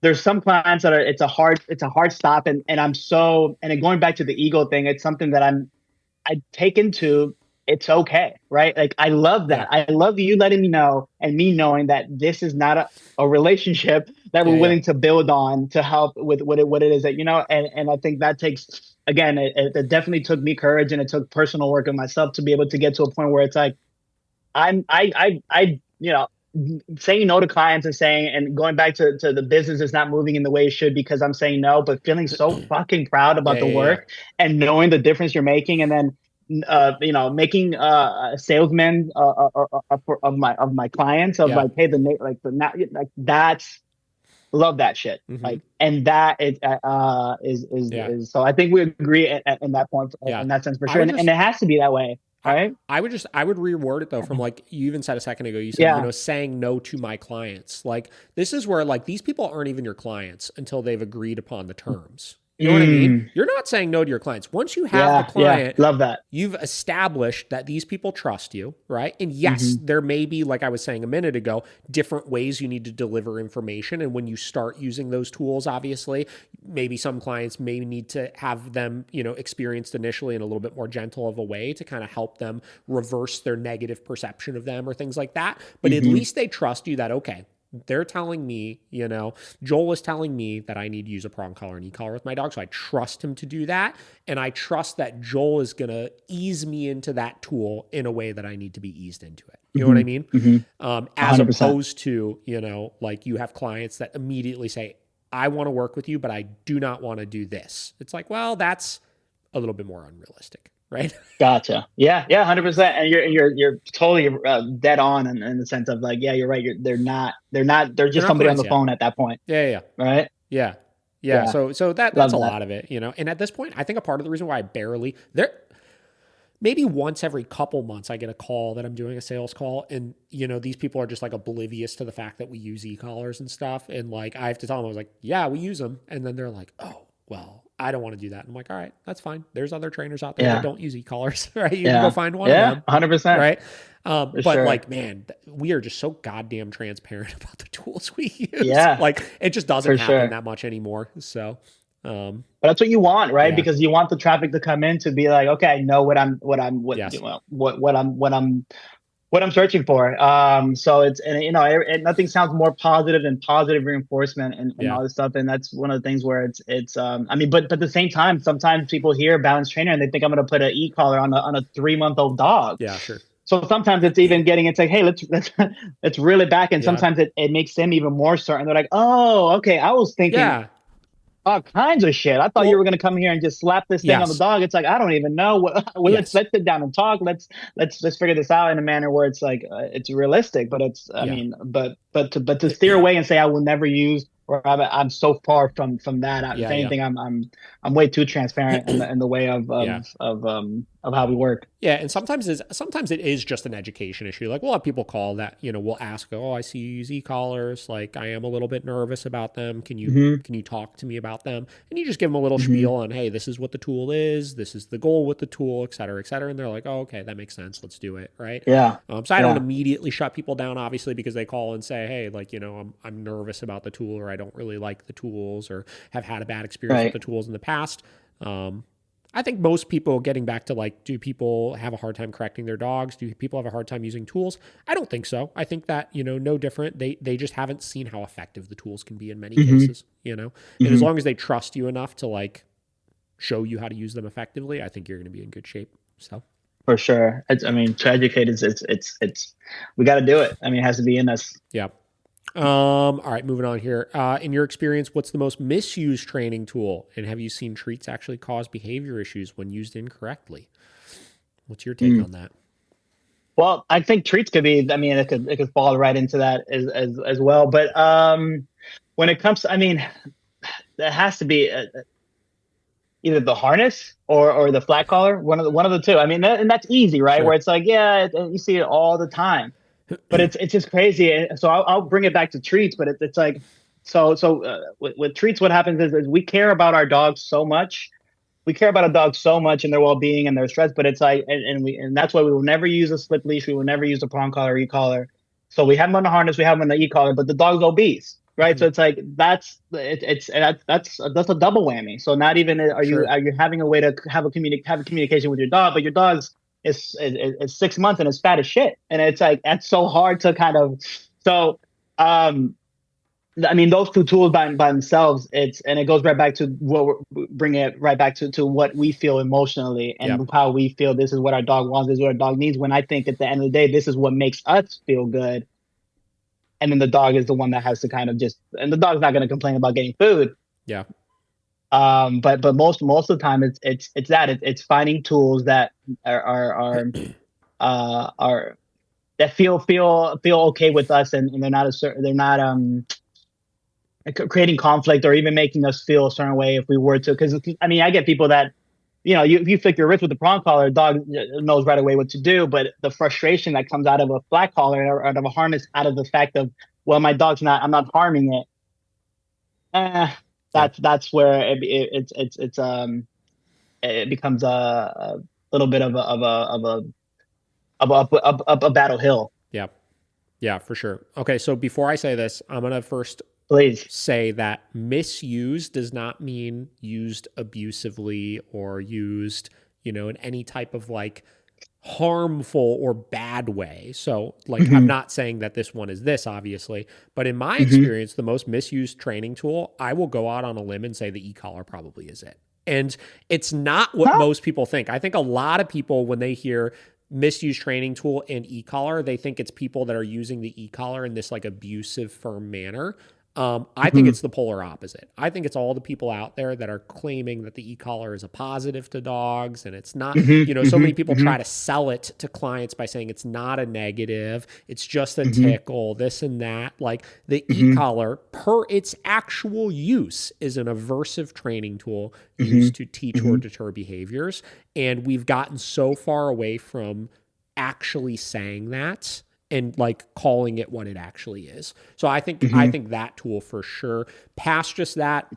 there's some clients that are it's a hard stop, and I'm so, and then going back to the ego thing, it's something that I take into it's okay, right? Like I love Yeah. that. I love you letting me know and me knowing that this is not a relationship that we're Yeah. willing to build on to help with what it is that and I think that takes, again, it definitely took me courage, and it took personal work on myself to be able to get to a point where it's like I saying no to clients and saying, and going back to the business is not moving in the way it should because I'm saying no, but feeling so fucking proud about the Yeah. work and knowing the difference you're making, and then making a salesman of my clients, of Yeah. like, hey, like that's, love that shit, Mm-hmm. like, and that Yeah. is so I think we agree in that point, Yeah. in that sense, for I sure, would and just it has to be that way, I, right? I would reword it though from like you even said a second ago, you said, Yeah. saying no to my clients. Like this is where like these people aren't even your clients until they've agreed upon the terms. You know what I mean? Mm. You're not saying no to your clients. Once you have the Yeah, yeah, client, love that. you've established that these people trust you, right? And yes, Hmm. there may be, like I was saying a minute ago, different ways you need to deliver information. And when you start using those tools, obviously, maybe some clients may need to have them, experienced initially in a little bit more gentle of a way to kind of help them reverse their negative perception of them or things like that. But at Hmm. least they trust you that, okay, they're telling me, Joel is telling me that I need to use a prong collar and e-collar with my dog. So I trust him to do that. And I trust that Joel is going to ease me into that tool in a way that I need to be eased into it. You know what Hmm. I mean? Hmm. As 100%. opposed to, like you have clients that immediately say, I want to work with you, but I do not want to do this. It's like, well, that's a little bit more unrealistic, right? Gotcha. Yeah, yeah, 100%. And you're totally dead on in the sense of like, yeah, you're right. They're They're just not somebody on clients the yet. phone at that point, Yeah. right? Yeah. Yeah. Yeah, So that's love a that. lot of it, And at this point, I think a part of the reason why I barely there maybe once every couple months I get a call that I'm doing a sales call, and these people are just like oblivious to the fact that we use e-collars and stuff, and like I have to tell them, I was like, yeah, we use them, and then they're like, oh well, I don't want to do that. I'm like, all right, that's fine. There's other trainers out there that Yeah, don't use e-collars, right? You can go yeah, find one of yeah, them, 100%, right? for But sure. like, man, we are just so goddamn transparent about the tools we use. Yeah, Like, it just doesn't for happen sure. that much anymore. So, But that's what you want, right? Yeah. Because you want the traffic to come in to be like, okay, I know Yes. what I'm searching for. So it's, and you know, nothing sounds more positive than positive reinforcement and Yeah. all this stuff. And that's one of the things where I mean, but at the same time, sometimes people hear balance trainer and they think I'm going to put an e-collar on a 3-month-old dog. Yeah, sure. So sometimes it's even getting into, hey, let's reel it back. And Yeah. sometimes it makes them even more certain. They're like, oh, okay, I was thinking Yeah. all kinds of shit. I thought you were Well, gonna come here and just slap this thing on the yes. dog. It's like I don't even know what. Well, Yes. let's sit down and talk. Let's figure this out in a manner where it's like it's realistic. But it's I Yeah. mean, but to steer away and say I will never use, or I'm so far from that. If Yeah. Yeah. anything, I'm way too transparent in the way Yeah. of how we work. Yeah, and sometimes it is just an education issue. Like we'll have people call that, we'll ask, "Oh, I see you use e-collars. Like I am a little bit nervous about them. Hmm. Can you talk to me about them?" And you just give them a little Hmm. spiel on, "Hey, this is what the tool is. This is the goal with the tool, et cetera, et cetera." And they're like, "Oh, okay, that makes sense. Let's do it." Right. Yeah. So I don't Yeah. immediately shut people down, obviously, because they call and say, "Hey, like I'm nervous about the tool, or I don't really like the tools, or have had a bad experience with Right. the tools in the past." I think most people, getting back to like, do people have a hard time correcting their dogs? Do people have a hard time using tools? I don't think so. I think that, no different. They just haven't seen how effective the tools can be in many Hmm. cases, and as Hmm. long as they trust you enough to like show you how to use them effectively, I think you're going to be in good shape. So, For sure. I mean, to educate is it's we got to do it. I mean, it has to be in us. yeah. All right, moving on here. In your experience, what's the most misused training tool? And have you seen treats actually cause behavior issues when used incorrectly? What's your take on that? Well, I think treats could be. I mean, it could fall right into that as well. But when it comes to, I mean, it has to be either the harness or the flat collar. One of the two. I mean, and that's easy, right? Where Sure. it's like, yeah, you see it all the time. But it's just crazy. And so I'll bring it back to treats. But it's like with treats, what happens is we care about our dogs so much. We care about a dog so much and their well-being and their stress, but it's like, and that's why we will never use a slip leash. We will never use a prong collar, e-collar. So we have them on the harness, we have them on the e-collar, but the dog's obese, right? Mm-hmm. So it's like that's a double whammy. So not even Sure. are you having a way to have a communication with your dog, but your dog's is 6 months and is fat as shit, and it's like that's so hard to kind of so. I mean, those two tools by themselves, and it goes right back to bringing it right back to what we feel emotionally Yep. and how we feel. This is what our dog wants. This is what our dog needs. When I think at the end of the day, this is what makes us feel good. And then the dog is the one that has to kind of and the dog's not going to complain about getting food. Yeah. But most of the time it's finding tools that are that feel okay with us and they're not creating conflict or even making us feel a certain way if we were to. Because I mean, I get people that if you flick your wrist with the prong collar, the dog knows right away what to do. But the frustration that comes out of a flat collar or out of a harness, out of the fact of, well, my dog's not, I'm not harming it. That's where it becomes a little bit of a battle hill. Yeah. Yeah, for sure. Okay, so before I say this, I'm going to first Please. say that misuse does not mean used abusively or used, in any type of like harmful or bad way. So, like, I'm not saying that this one is this, obviously, but in my experience, the most misused training tool, I will go out on a limb and say the e-collar probably is it. And it's not what most people think. I think a lot of people, when they hear misused training tool and e-collar, they think it's people that are using the e-collar in this like abusive, firm manner. I think it's the polar opposite. I think it's all the people out there that are claiming that the e-collar is a positive to dogs, and it's not. So many people try to sell it to clients by saying it's not a negative, it's just a tickle, this and that. Like the e-collar, per its actual use, is an aversive training tool used to teach or deter behaviors, and we've gotten so far away from actually saying that and like calling it what it actually is. So I think that tool for sure. Past just that,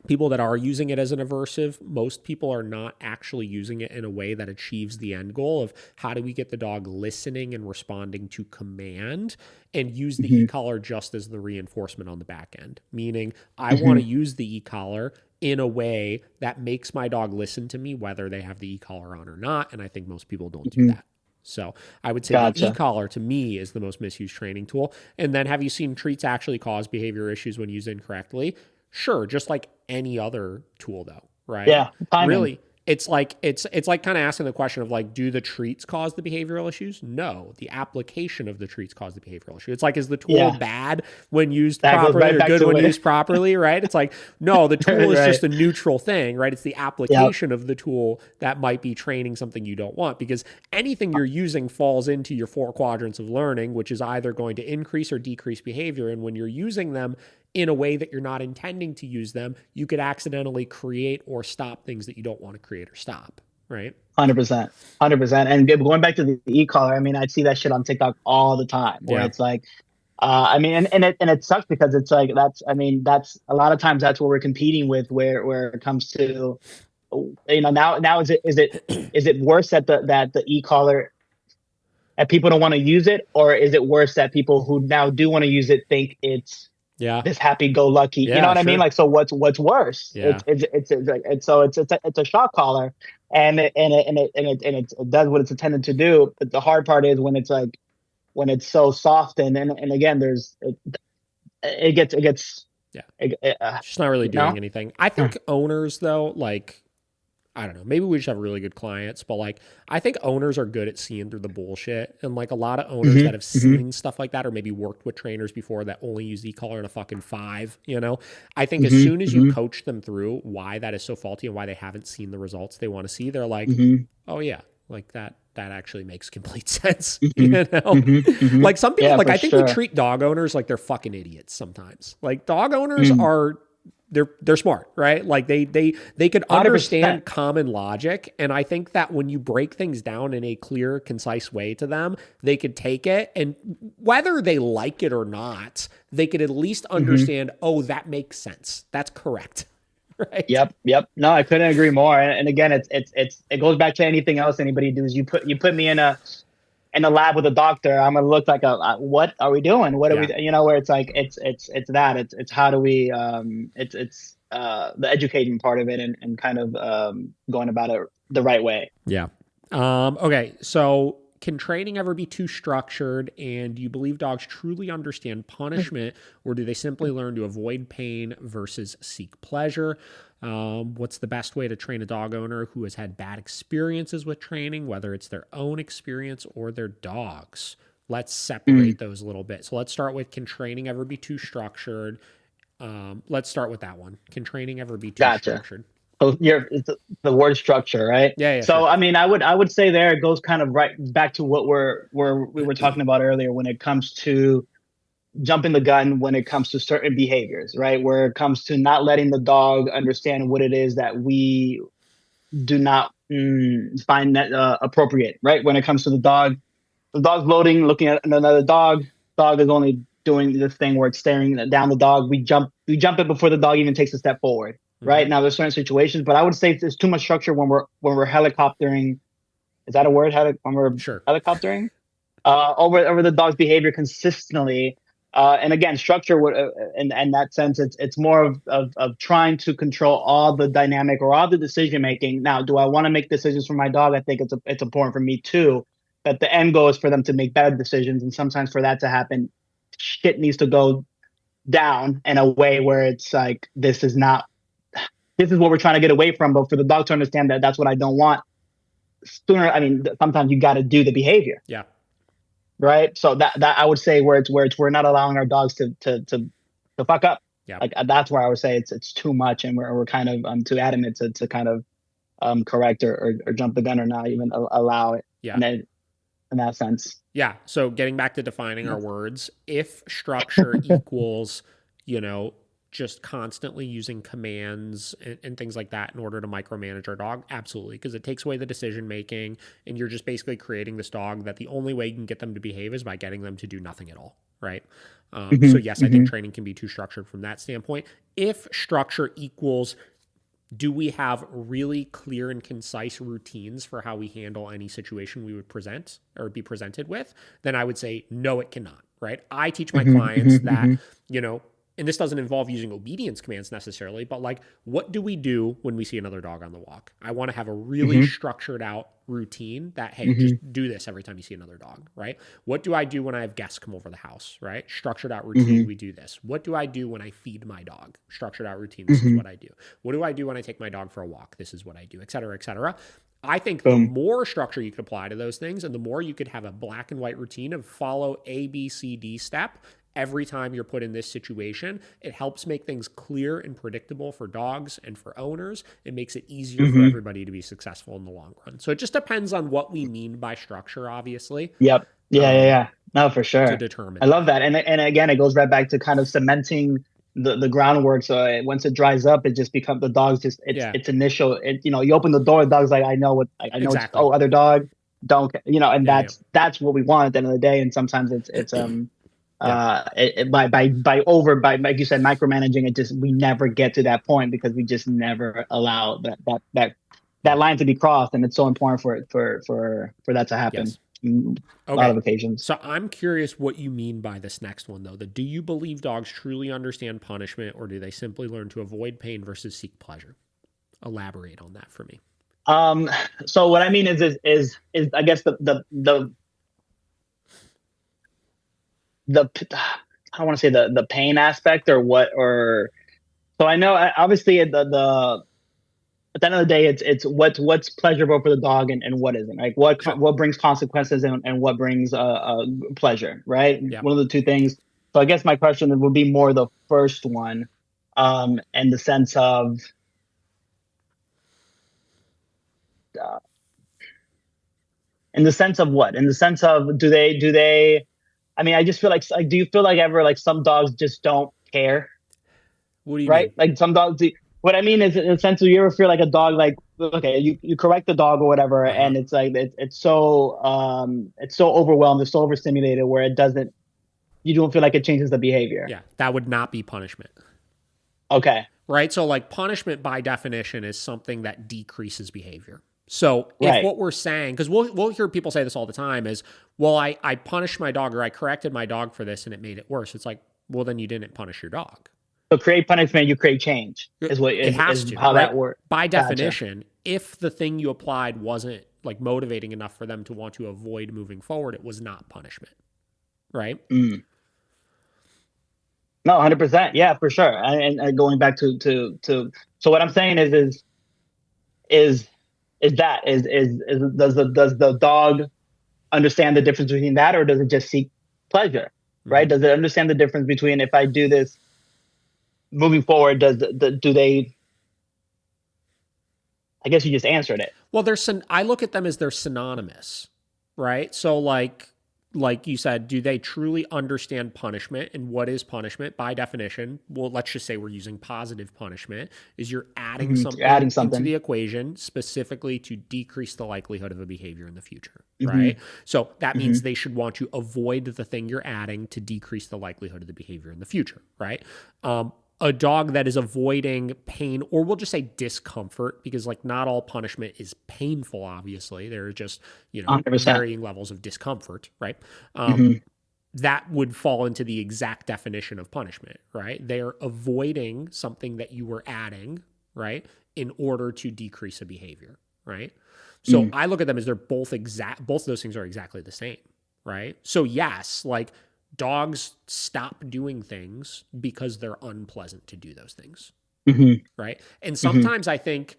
people that are using it as an aversive, most people are not actually using it in a way that achieves the end goal of how do we get the dog listening and responding to command, and use the e-collar just as the reinforcement on the back end. Meaning I want to use the e-collar in a way that makes my dog listen to me, whether they have the e-collar on or not. And I think most people don't do Hmm. that. So I would say the Gotcha. e-collar to me is the most misused training tool. And then have you seen treats actually cause behavior issues when used incorrectly? Sure, just like any other tool though, right? Yeah. Timing. Really, it's like kind of asking the question of like, do the treats cause the behavioral issues? No, the application of the treats cause the behavioral issue. It's like, is the tool Yeah. bad when used That goes properly right or back good to when what. used properly, right? It's like, no, the tool is Right. just a neutral thing, right? It's the Yep. application of the tool that might be training something you don't want, because anything you're using falls into your 4 quadrants of learning, which is either going to increase or decrease behavior. And when you're using them in a way that you're not intending to use them, you could accidentally create or stop things that you don't want to create or stop, right? 100%. 100%. And going back to the e-collar, I mean, I see that shit on TikTok all the time where Yeah. it's like, I mean, and it sucks because it's like, I mean, that's a lot of times that's what we're competing with where it comes to, now is it worse that the e-collar, that people don't want to use it, or is it worse that people who now do want to use it think it's Yeah. this happy-go-lucky? You know Yeah, what I mean? sure. Like, so what's worse? Yeah. It's a shock collar, and it does what it's intended to do. But the hard part is when it's like when it's so soft, and again, it gets Yeah. it, It's just not really you know. doing anything. I think owners, though, like, I don't know, maybe we just have really good clients, but like, I think owners are good at seeing through the bullshit. And like, a lot of owners that have seen stuff like that, or maybe worked with trainers before that only use e-collar in a fucking 5, I think as soon as you coach them through why that is so faulty and why they haven't seen the results they want to see, they're like, oh yeah, like that actually makes complete sense. Like some people, Yeah, like for I think we sure. treat dog owners like they're fucking idiots sometimes. Like dog owners are, they're smart, right? Like they could 100%. understand common logic. And I think that when you break things down in a clear, concise way to them, they could take it, and whether they like it or not, they could at least understand, oh, that makes sense. That's correct. Right. Yep. No, I couldn't agree more. And again, it goes back to anything else anybody does. You put me in a lab with a doctor, I'm gonna look like what are we doing? What are we, where it's like it's how do we it's the educating part of it, and kind of going about it the right way. Yeah. Okay. So can training ever be too structured? And do you believe dogs truly understand punishment, or do they simply learn to avoid pain versus seek pleasure? What's the best way to train a dog owner who has had bad experiences with training, whether it's their own experience or their dog's? Let's separate those a little bit. So let's start with, can training ever be too structured? Let's start with that one. Can training ever be too structured? So it's the word structure, right? Yeah, So sure. I mean, I would say there it goes kind of right back to what we were talking about earlier when it comes to jumping the gun, when it comes to certain behaviors, right? Where it comes to not letting the dog understand what it is that we do not find that appropriate, right? When it comes to the dog's loading, looking at another dog. Dog is only doing this thing where it's staring down the dog. We jump it before the dog even takes a step forward. Right now, there's certain situations, but I would say there's too much structure when we're helicoptering. Is that a word? When we're helicoptering over the dog's behavior consistently, and again, structure would in that sense, it's more of trying to control all the dynamic or all the decision making. Now, do I want to make decisions for my dog? I think it's important for me too. But the end goal is for them to make better decisions, and sometimes for that to happen, shit needs to go down in a way where it's like this is what we're trying to get away from, but for the dog to understand that that's what I don't want sooner. I mean, sometimes you got to do the behavior. Yeah. Right. So that I would say where we're not allowing our dogs to fuck up. Yeah. Like that's where I would say it's too much, and we're kind of too adamant to kind of correct or jump the gun or not even allow it. Yeah. In that sense. Yeah. So getting back to defining our words, if structure equals, just constantly using commands and things like that in order to micromanage our dog, absolutely, because it takes away the decision making, and you're just basically creating this dog that the only way you can get them to behave is by getting them to do nothing at all, right? So yes, I think training can be too structured from that standpoint. If structure equals, do we have really clear and concise routines for how we handle any situation we would present or be presented with, then I would say no, it cannot, right? I teach my clients that, and this doesn't involve using obedience commands necessarily, but like, what do we do when we see another dog on the walk? I want to have a really structured out routine that, hey, just do this every time you see another dog, right? What do I do when I have guests come over the house, right? Structured out routine, we do this. What do I do when I feed my dog? Structured out routine, this is what I do. What do I do when I take my dog for a walk? This is what I do, et cetera, et cetera. I think the more structure you could apply to those things and the more you could have a black and white routine of follow A, B, C, D step every time you're put in this situation, it helps make things clear and predictable for dogs and for owners. It makes it easier for everybody to be successful in the long run. So it just depends on what we mean by structure, obviously. Yep. Yeah. No, for sure. To determine. I love that. And again, it goes right back to kind of cementing the groundwork. So once it dries up, it just becomes the dog's just it's initial. You open the door, the dog's like, I know Exactly. other dog don't, and that's what we want at the end of the day. And sometimes it's by like you said, micromanaging it, just we never get to that point because we just never allow that line to be crossed, and it's so important for that to happen. Yes. A lot of occasions. So I'm curious what you mean by this next one, though. Do you believe dogs truly understand punishment, or do they simply learn to avoid pain versus seek pleasure? Elaborate on that for me. So what I mean is I guess the I don't want to say the pain aspect so I know obviously at the end of the day it's what's pleasurable for the dog and what isn't, like what brings consequences and what brings pleasure, right? One of the two things. So I guess my question would be more the first one, in the sense of what? In the sense of do they I mean, I just feel like do you feel like ever like some dogs just don't care? What do you mean? Like some dogs. What I mean is, in the sense of, you ever feel like a dog, like, okay, you correct the dog or whatever, and it's like it's so overwhelmed, it's so overstimulated where you don't feel like it changes the behavior. Yeah, that would not be punishment. Okay. Right. So like punishment by definition is something that decreases behavior. So if what we're saying, because we'll hear people say this all the time, is, well, I punished my dog or I corrected my dog for this and it made it worse. It's like, well, then you didn't punish your dog. So create punishment, you create change is how that works. By definition, if the thing you applied wasn't like motivating enough for them to want to avoid moving forward, it was not punishment. Right? No, 100%. Yeah, for sure. And going back to so what I'm saying is does the dog understand the difference between that, or does it just seek pleasure? Right? Does it understand the difference between, if I do this moving forward, do they? I guess you just answered it. Well, I look at them as they're synonymous, right? So like you said, do they truly understand punishment and what is punishment by definition? Well, let's just say we're using positive punishment. Is you're adding something into the equation specifically to decrease the likelihood of a behavior in the future, right? So that means they should want to avoid the thing you're adding to decrease the likelihood of the behavior in the future, right? A dog that is avoiding pain, or we'll just say discomfort, because like not all punishment is painful, obviously. There are just, 100%. Varying levels of discomfort, right? That would fall into the exact definition of punishment, right? They are avoiding something that you were adding, right, in order to decrease a behavior, right? So I look at them as they're both of those things are exactly the same, right? So yes, like, dogs stop doing things because they're unpleasant to do those things, right? And sometimes I think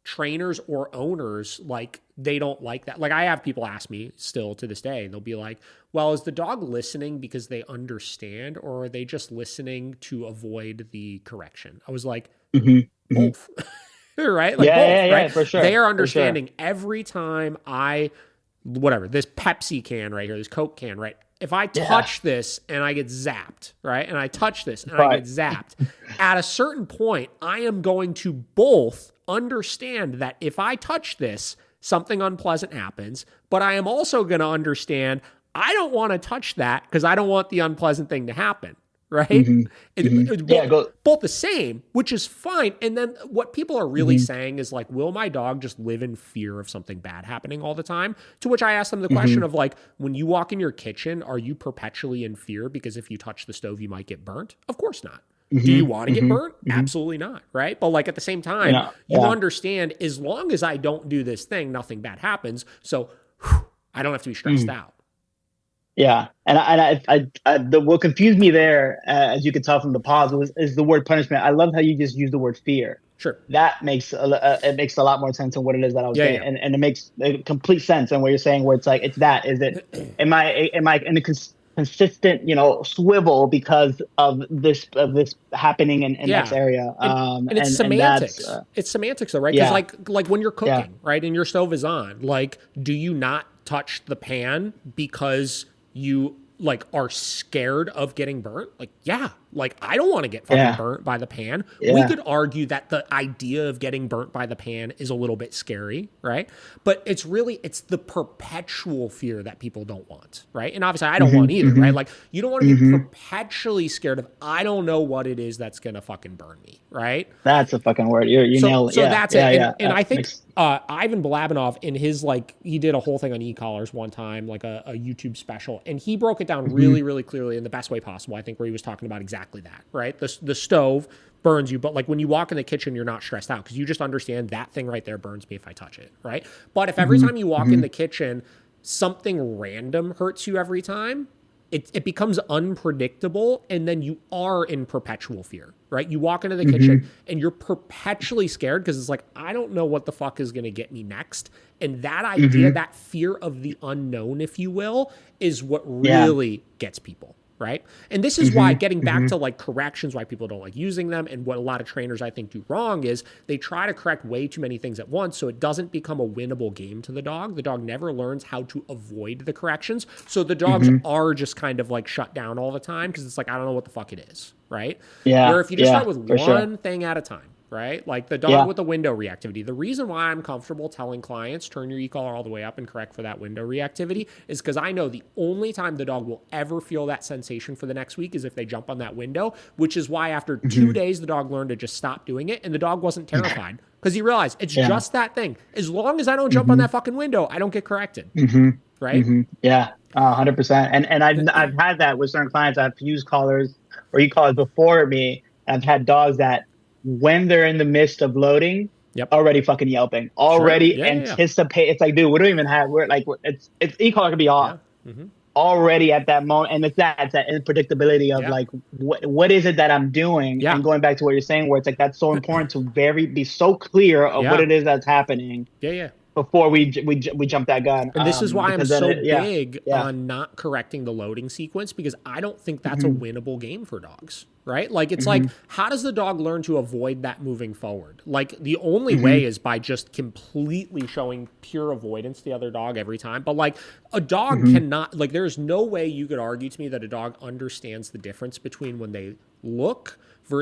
trainers or owners, like, they don't like that. Like, I have people ask me still to this day, and they'll be like, well, is the dog listening because they understand, or are they just listening to avoid the correction? I was like, both. Right? Like, both, right? Yeah, for sure. They are understanding every time this Pepsi can right here, this Coke can, right? If I touch this and I get zapped, right? And I touch this and I get zapped, at a certain point, I am going to both understand that if I touch this, something unpleasant happens, but I am also going to understand I don't want to touch that because I don't want the unpleasant thing to happen, right? It's both the same, which is fine. And then what people are really saying is like, will my dog just live in fear of something bad happening all the time? To which I ask them the question of like, when you walk in your kitchen, are you perpetually in fear because if you touch the stove, you might get burnt? Of course not. Do you want to get burnt? Absolutely not, right? But like at the same time, you understand as long as I don't do this thing, nothing bad happens. So I don't have to be stressed out. Yeah, what confused me there, as you could tell from the pause, is the word punishment. I love how you just use the word fear. Sure, that makes it makes a lot more sense than what it is that I was saying, and it makes complete sense. And what you're saying, where it's like it's that is it? Am I in a consistent swivel because of this happening in X area? And it's semantics. It's semantics, though, right? Because like when you're cooking, right, and your stove is on, like, do you not touch the pan because you like are scared of getting burnt? Like, like I don't want to get fucking burnt by the pan. We could argue that the idea of getting burnt by the pan is a little bit scary, right? But it's the perpetual fear that people don't want, right? And obviously I don't want either, right? Like you don't want to be perpetually scared of, I don't know what it is that's going to fucking burn me, right? That's a fucking word. You nailed it. So that's it. And I think Ivan Balabanov in his, like, he did a whole thing on e-collars one time, like a YouTube special, and he broke it down really, really clearly in the best way possible, I think, where he was talking about exactly that, right? The stove burns you, but like when you walk in the kitchen, you're not stressed out because you just understand that thing right there burns me if I touch it, right? But if every time you walk in the kitchen, something random hurts you every time, it becomes unpredictable, and then you are in perpetual fear, right? You walk into the kitchen and you're perpetually scared because it's like, I don't know what the fuck is going to get me next. And that idea, that fear of the unknown, if you will, is what really gets people. Right. And this is why, getting back to like corrections, why people don't like using them, and what a lot of trainers I think do wrong is they try to correct way too many things at once. So it doesn't become a winnable game to the dog. The dog never learns how to avoid the corrections. So the dogs are just kind of like shut down all the time because it's like, I don't know what the fuck it is. Right. Yeah. Where if you just start with one thing at a time. Right? Like the dog with the window reactivity. The reason why I'm comfortable telling clients, turn your e-collar all the way up and correct for that window reactivity, is because I know the only time the dog will ever feel that sensation for the next week is if they jump on that window, which is why after 2 days, the dog learned to just stop doing it. And the dog wasn't terrified because he realized it's just that thing. As long as I don't jump on that fucking window, I don't get corrected. Right? Yeah. 100%. And I've had that with certain clients. I've used collars or e-collars before me. I've had dogs that, when they're in the midst of loading, already fucking yelping, already anticipate. It's like, dude, we don't even have. We're like, it's e-collar could be off already at that moment, and it's that unpredictability of like, what is it that I'm doing? And going back to what you're saying, where it's like that's so important to be so clear of what it is that's happening. Before we jump that gun. And this is why I'm so big on not correcting the loading sequence, because I don't think that's a winnable game for dogs, right? Like, it's like, how does the dog learn to avoid that moving forward? Like, the only way is by just completely showing pure avoidance to the other dog every time. But like, a dog cannot, like, there's no way you could argue to me that a dog understands the difference between when they look.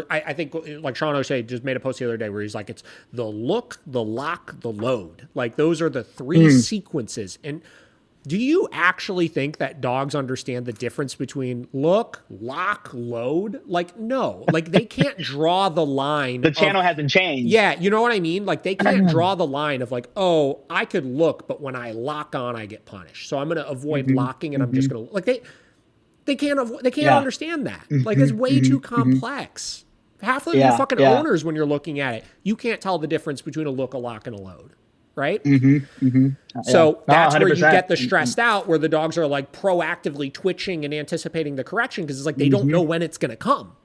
I think, like Sean O'Shea just made a post the other day where he's like, it's the look, the lock, the load. Like, those are the three sequences. And do you actually think that dogs understand the difference between look, lock, load? Like, no. Like, they can't draw the line. The channel hasn't changed. Yeah, you know what I mean? Like, they can't draw the line of like, oh, I could look, but when I lock on, I get punished. So I'm going to avoid locking, and I'm just going to, like, they can't understand that. Like, it's way too complex. Half of your fucking owners, when you're looking at it, you can't tell the difference between a look, a lock, and a load, right? So that's where you get the stressed out, where the dogs are like proactively twitching and anticipating the correction because it's like they don't know when it's going to come,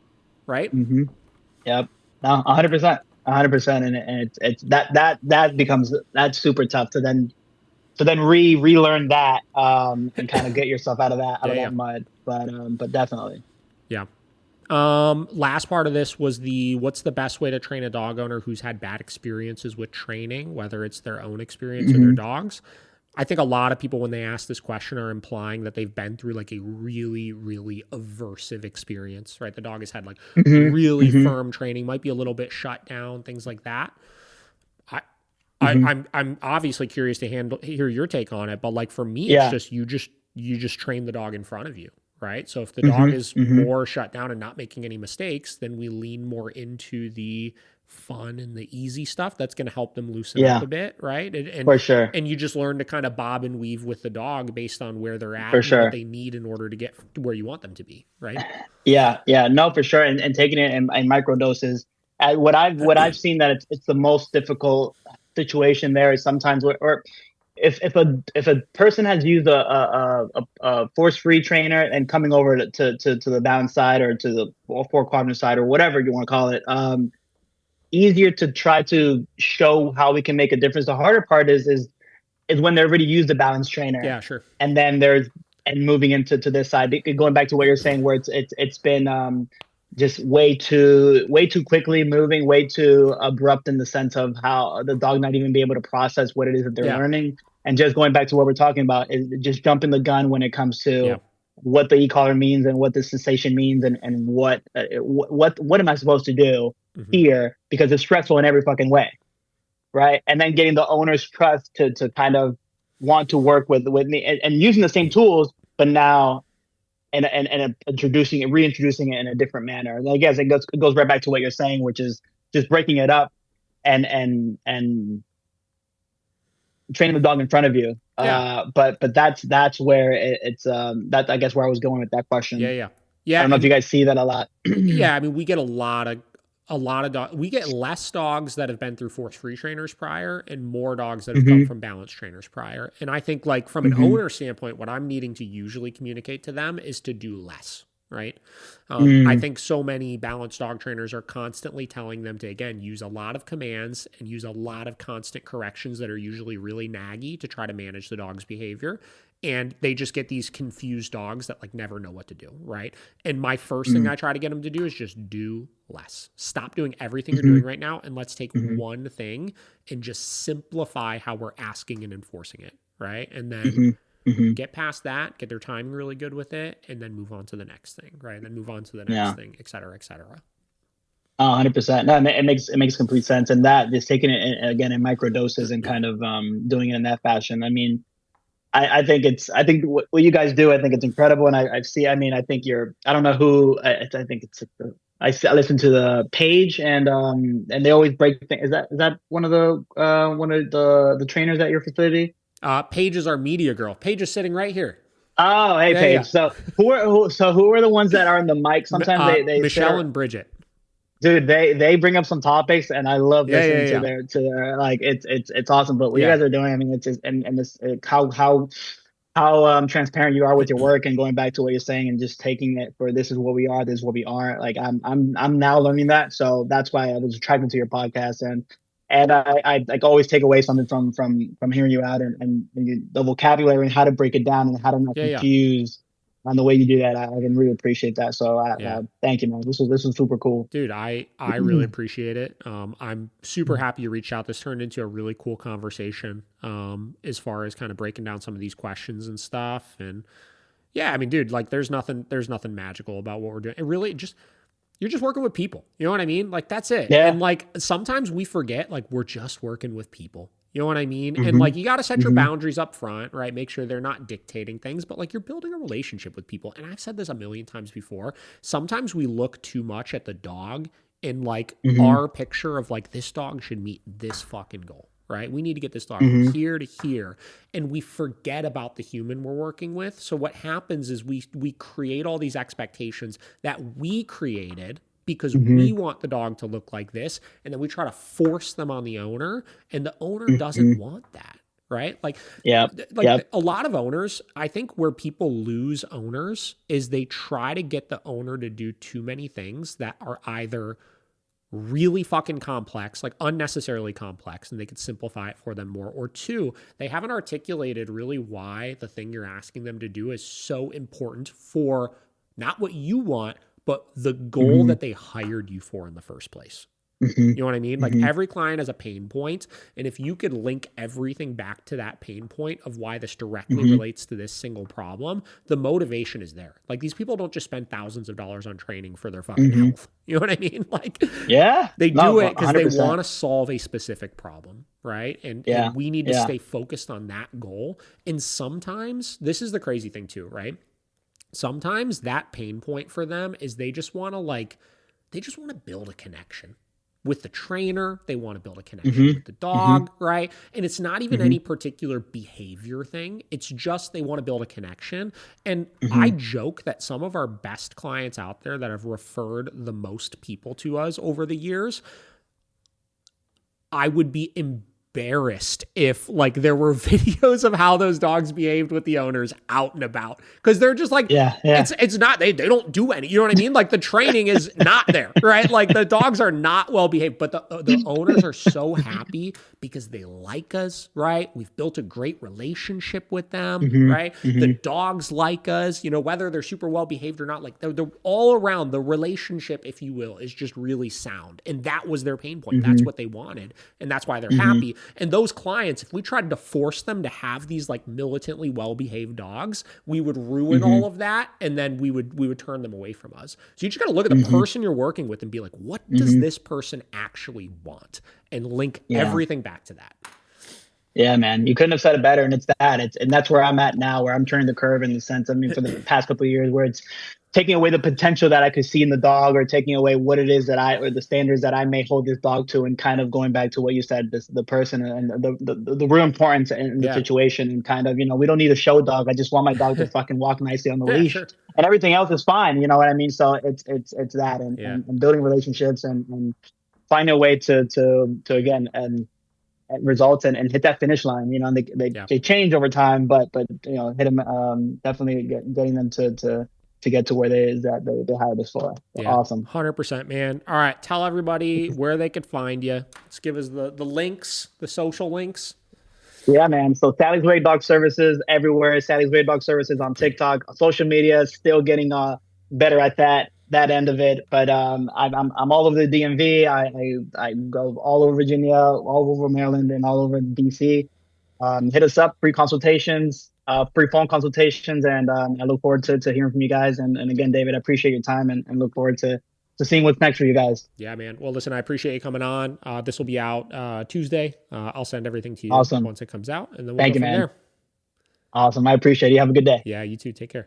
right? Yep. No, 100%. 100%. And it's that becomes, that's super tough to then relearn that and kind of get yourself out of that mud. But definitely. Yeah. Last part of this was what's the best way to train a dog owner who's had bad experiences with training, whether it's their own experience or their dogs. I think a lot of people, when they ask this question, are implying that they've been through like a really, really aversive experience, right? The dog has had like really firm training, might be a little bit shut down, things like that. I'm obviously curious to hear your take on it, but like for me, it's just you just train the dog in front of you, right? So if the dog is more shut down and not making any mistakes, then we lean more into the fun and the easy stuff that's going to help them loosen up a bit, right? For sure. And you just learn to kind of bob and weave with the dog based on where they're at For and sure. what they need in order to get to where you want them to be, right? Yeah, no, for sure. And taking it in micro doses. What I've seen that it's the most difficult situation there is sometimes or if a person has used a force free trainer and coming over to the balance side or to the four quadrant side or whatever you want to call it, easier to try to show how we can make a difference. The harder part is when they already used the balance trainer. Yeah, sure. And then moving into this side, going back to what you're saying, where it's been just way too quickly moving, way too abrupt in the sense of how the dog not even be able to process what it is that they're learning. And just going back to what we're talking about is just jumping the gun when it comes to what the e-collar means and what the sensation means and what am I supposed to do here, because it's stressful in every fucking way. Right. And then getting the owner's trust to kind of want to work with me and using the same tools, but now and reintroducing it in a different manner. And I guess it goes right back to what you're saying, which is just breaking it up and training the dog in front of you. But that's where it's that I guess where I was going with that question. Yeah. I don't know if you guys see that a lot. Yeah, I mean, we get a lot of dogs. We get less dogs that have been through force-free trainers prior and more dogs that have come from balance trainers prior. And I think like from an owner standpoint, what I'm needing to usually communicate to them is to do less, right? I think so many balanced dog trainers are constantly telling them to, again, use a lot of commands and use a lot of constant corrections that are usually really naggy to try to manage the dog's behavior. And they just get these confused dogs that like never know what to do, right? And my first thing I try to get them to do is just do less. Stop doing everything you're doing right now, and let's take one thing and just simplify how we're asking and enforcing it, right? And then get past that, get their timing really good with it, and then move on to the next thing, right? And then move on to the next thing, et cetera, et cetera. 100%. No, it makes complete sense. And that just taking it again in micro doses and kind of doing it in that fashion. I mean, I think what you guys do, I think it's incredible. And I think I don't know who, I think it's I listen to the page and they always break things. Is that one of the trainers at your facility? Paige is our media girl. Paige is sitting right here. Oh, hey, Paige. Yeah. So who are the ones that are in the mic? Sometimes they Michelle and Bridget. Dude, they bring up some topics, and I love listening to their like it's awesome. But what you guys are doing, I mean, it's just and this how transparent you are with your work, and going back to what you're saying, and just taking it for this is what we are, this is what we aren't. Like I'm now learning that, so that's why I was attracted to your podcast, and I like always take away something from hearing you out and the vocabulary and how to break it down and how to not confuse. On the way you do that, I can really appreciate that. So thank you, man. This was super cool. Dude, I really appreciate it. I'm super happy you reached out. This turned into a really cool conversation as far as kind of breaking down some of these questions and stuff. And yeah, I mean, dude, like there's nothing magical about what we're doing. It really you're just working with people. You know what I mean? Like that's it. Yeah. And like sometimes we forget like we're just working with people. You know what I mean? And like, you got to set your boundaries up front, right? Make sure they're not dictating things, but like you're building a relationship with people. And I've said this a million times before. Sometimes we look too much at the dog in like our picture of like, this dog should meet this fucking goal, right? We need to get this dog from here to here. And we forget about the human we're working with. So what happens is we create all these expectations that we created because we want the dog to look like this, and then we try to force them on the owner, and the owner doesn't want that, right? Like, a lot of owners, I think where people lose owners is they try to get the owner to do too many things that are either really fucking complex, like unnecessarily complex, and they could simplify it for them more, or two, they haven't articulated really why the thing you're asking them to do is so important for not what you want, but the goal that they hired you for in the first place. You know what I mean? Like every client has a pain point. And if you could link everything back to that pain point of why this directly relates to this single problem, the motivation is there. Like these people don't just spend thousands of dollars on training for their fucking health. You know what I mean? Like, they do it because they want to solve a specific problem. Right. And we need to stay focused on that goal. And sometimes this is the crazy thing too, right? Sometimes that pain point for them is they just want to build a connection, with the trainer. They want to build a connection Mm-hmm. with the Mm-hmm. dog, right? And it's not even Mm-hmm. any particular behavior thing. It's just they want to build a connection. And I Mm-hmm. joke that some of our best clients out there that have referred the most people to us over the years, I would be embarrassed if like there were videos of how those dogs behaved with the owners out and about, because they're just like, Yeah. Yeah. it's not, they don't do any, you know what I mean? Like the training is not there, right? Like the dogs are not well behaved, but the owners are so happy because they like us, right? We've built a great relationship with them, Mm-hmm. right? The Mm-hmm. dogs like us, you know, whether they're super well behaved or not, like they're all around, the relationship, if you will, is just really sound. And that was their pain point. That's Mm-hmm. what they wanted. And that's why they're Mm-hmm. happy. And those clients, if we tried to force them to have these like militantly well-behaved dogs, we would ruin Mm-hmm. all of that. And then we would turn them away from us. So you just got to look at the Mm-hmm. person you're working with and be like, what does Mm-hmm. this person actually want? And link Yeah. everything back to that. Yeah, man, you couldn't have said it better. And it's that. And that's where I'm at now, where I'm turning the curve in the sense. I mean, for the past couple of years, where it's taking away the potential that I could see in the dog, or taking away what it is that or the standards that I may hold this dog to, and kind of going back to what you said, the person and the real importance in the Yeah. situation, and kind of, we don't need a show dog. I just want my dog to fucking walk nicely on the Yeah, leash, sure. and everything else is fine. You know what I mean? So it's that, and, Yeah. and building relationships, and finding a way to again, and results, and hit that finish line. And they change over time, but hit them, definitely getting them to get to where they hired us for. So Yeah. awesome. 100%, man. All right. Tell everybody where they could find you. Let's give us the links, the social links. Yeah, man. So Sally's Way Dog Services everywhere. Sally's Way Dog Services on TikTok, social media. Still getting better at that end of it. But I'm all over the DMV. I go all over Virginia, all over Maryland, and all over DC. Hit us up, free consultations, free phone consultations, and I look forward to hearing from you guys. And again, David, I appreciate your time, and look forward to seeing what's next for you guys. Yeah, man. Well, listen, I appreciate you coming on. This will be out Tuesday. I'll send everything to you Awesome. once it comes out, and then we'll Thank go you, from man. there. Awesome. I appreciate it. You have a good day. Yeah, you too. Take care.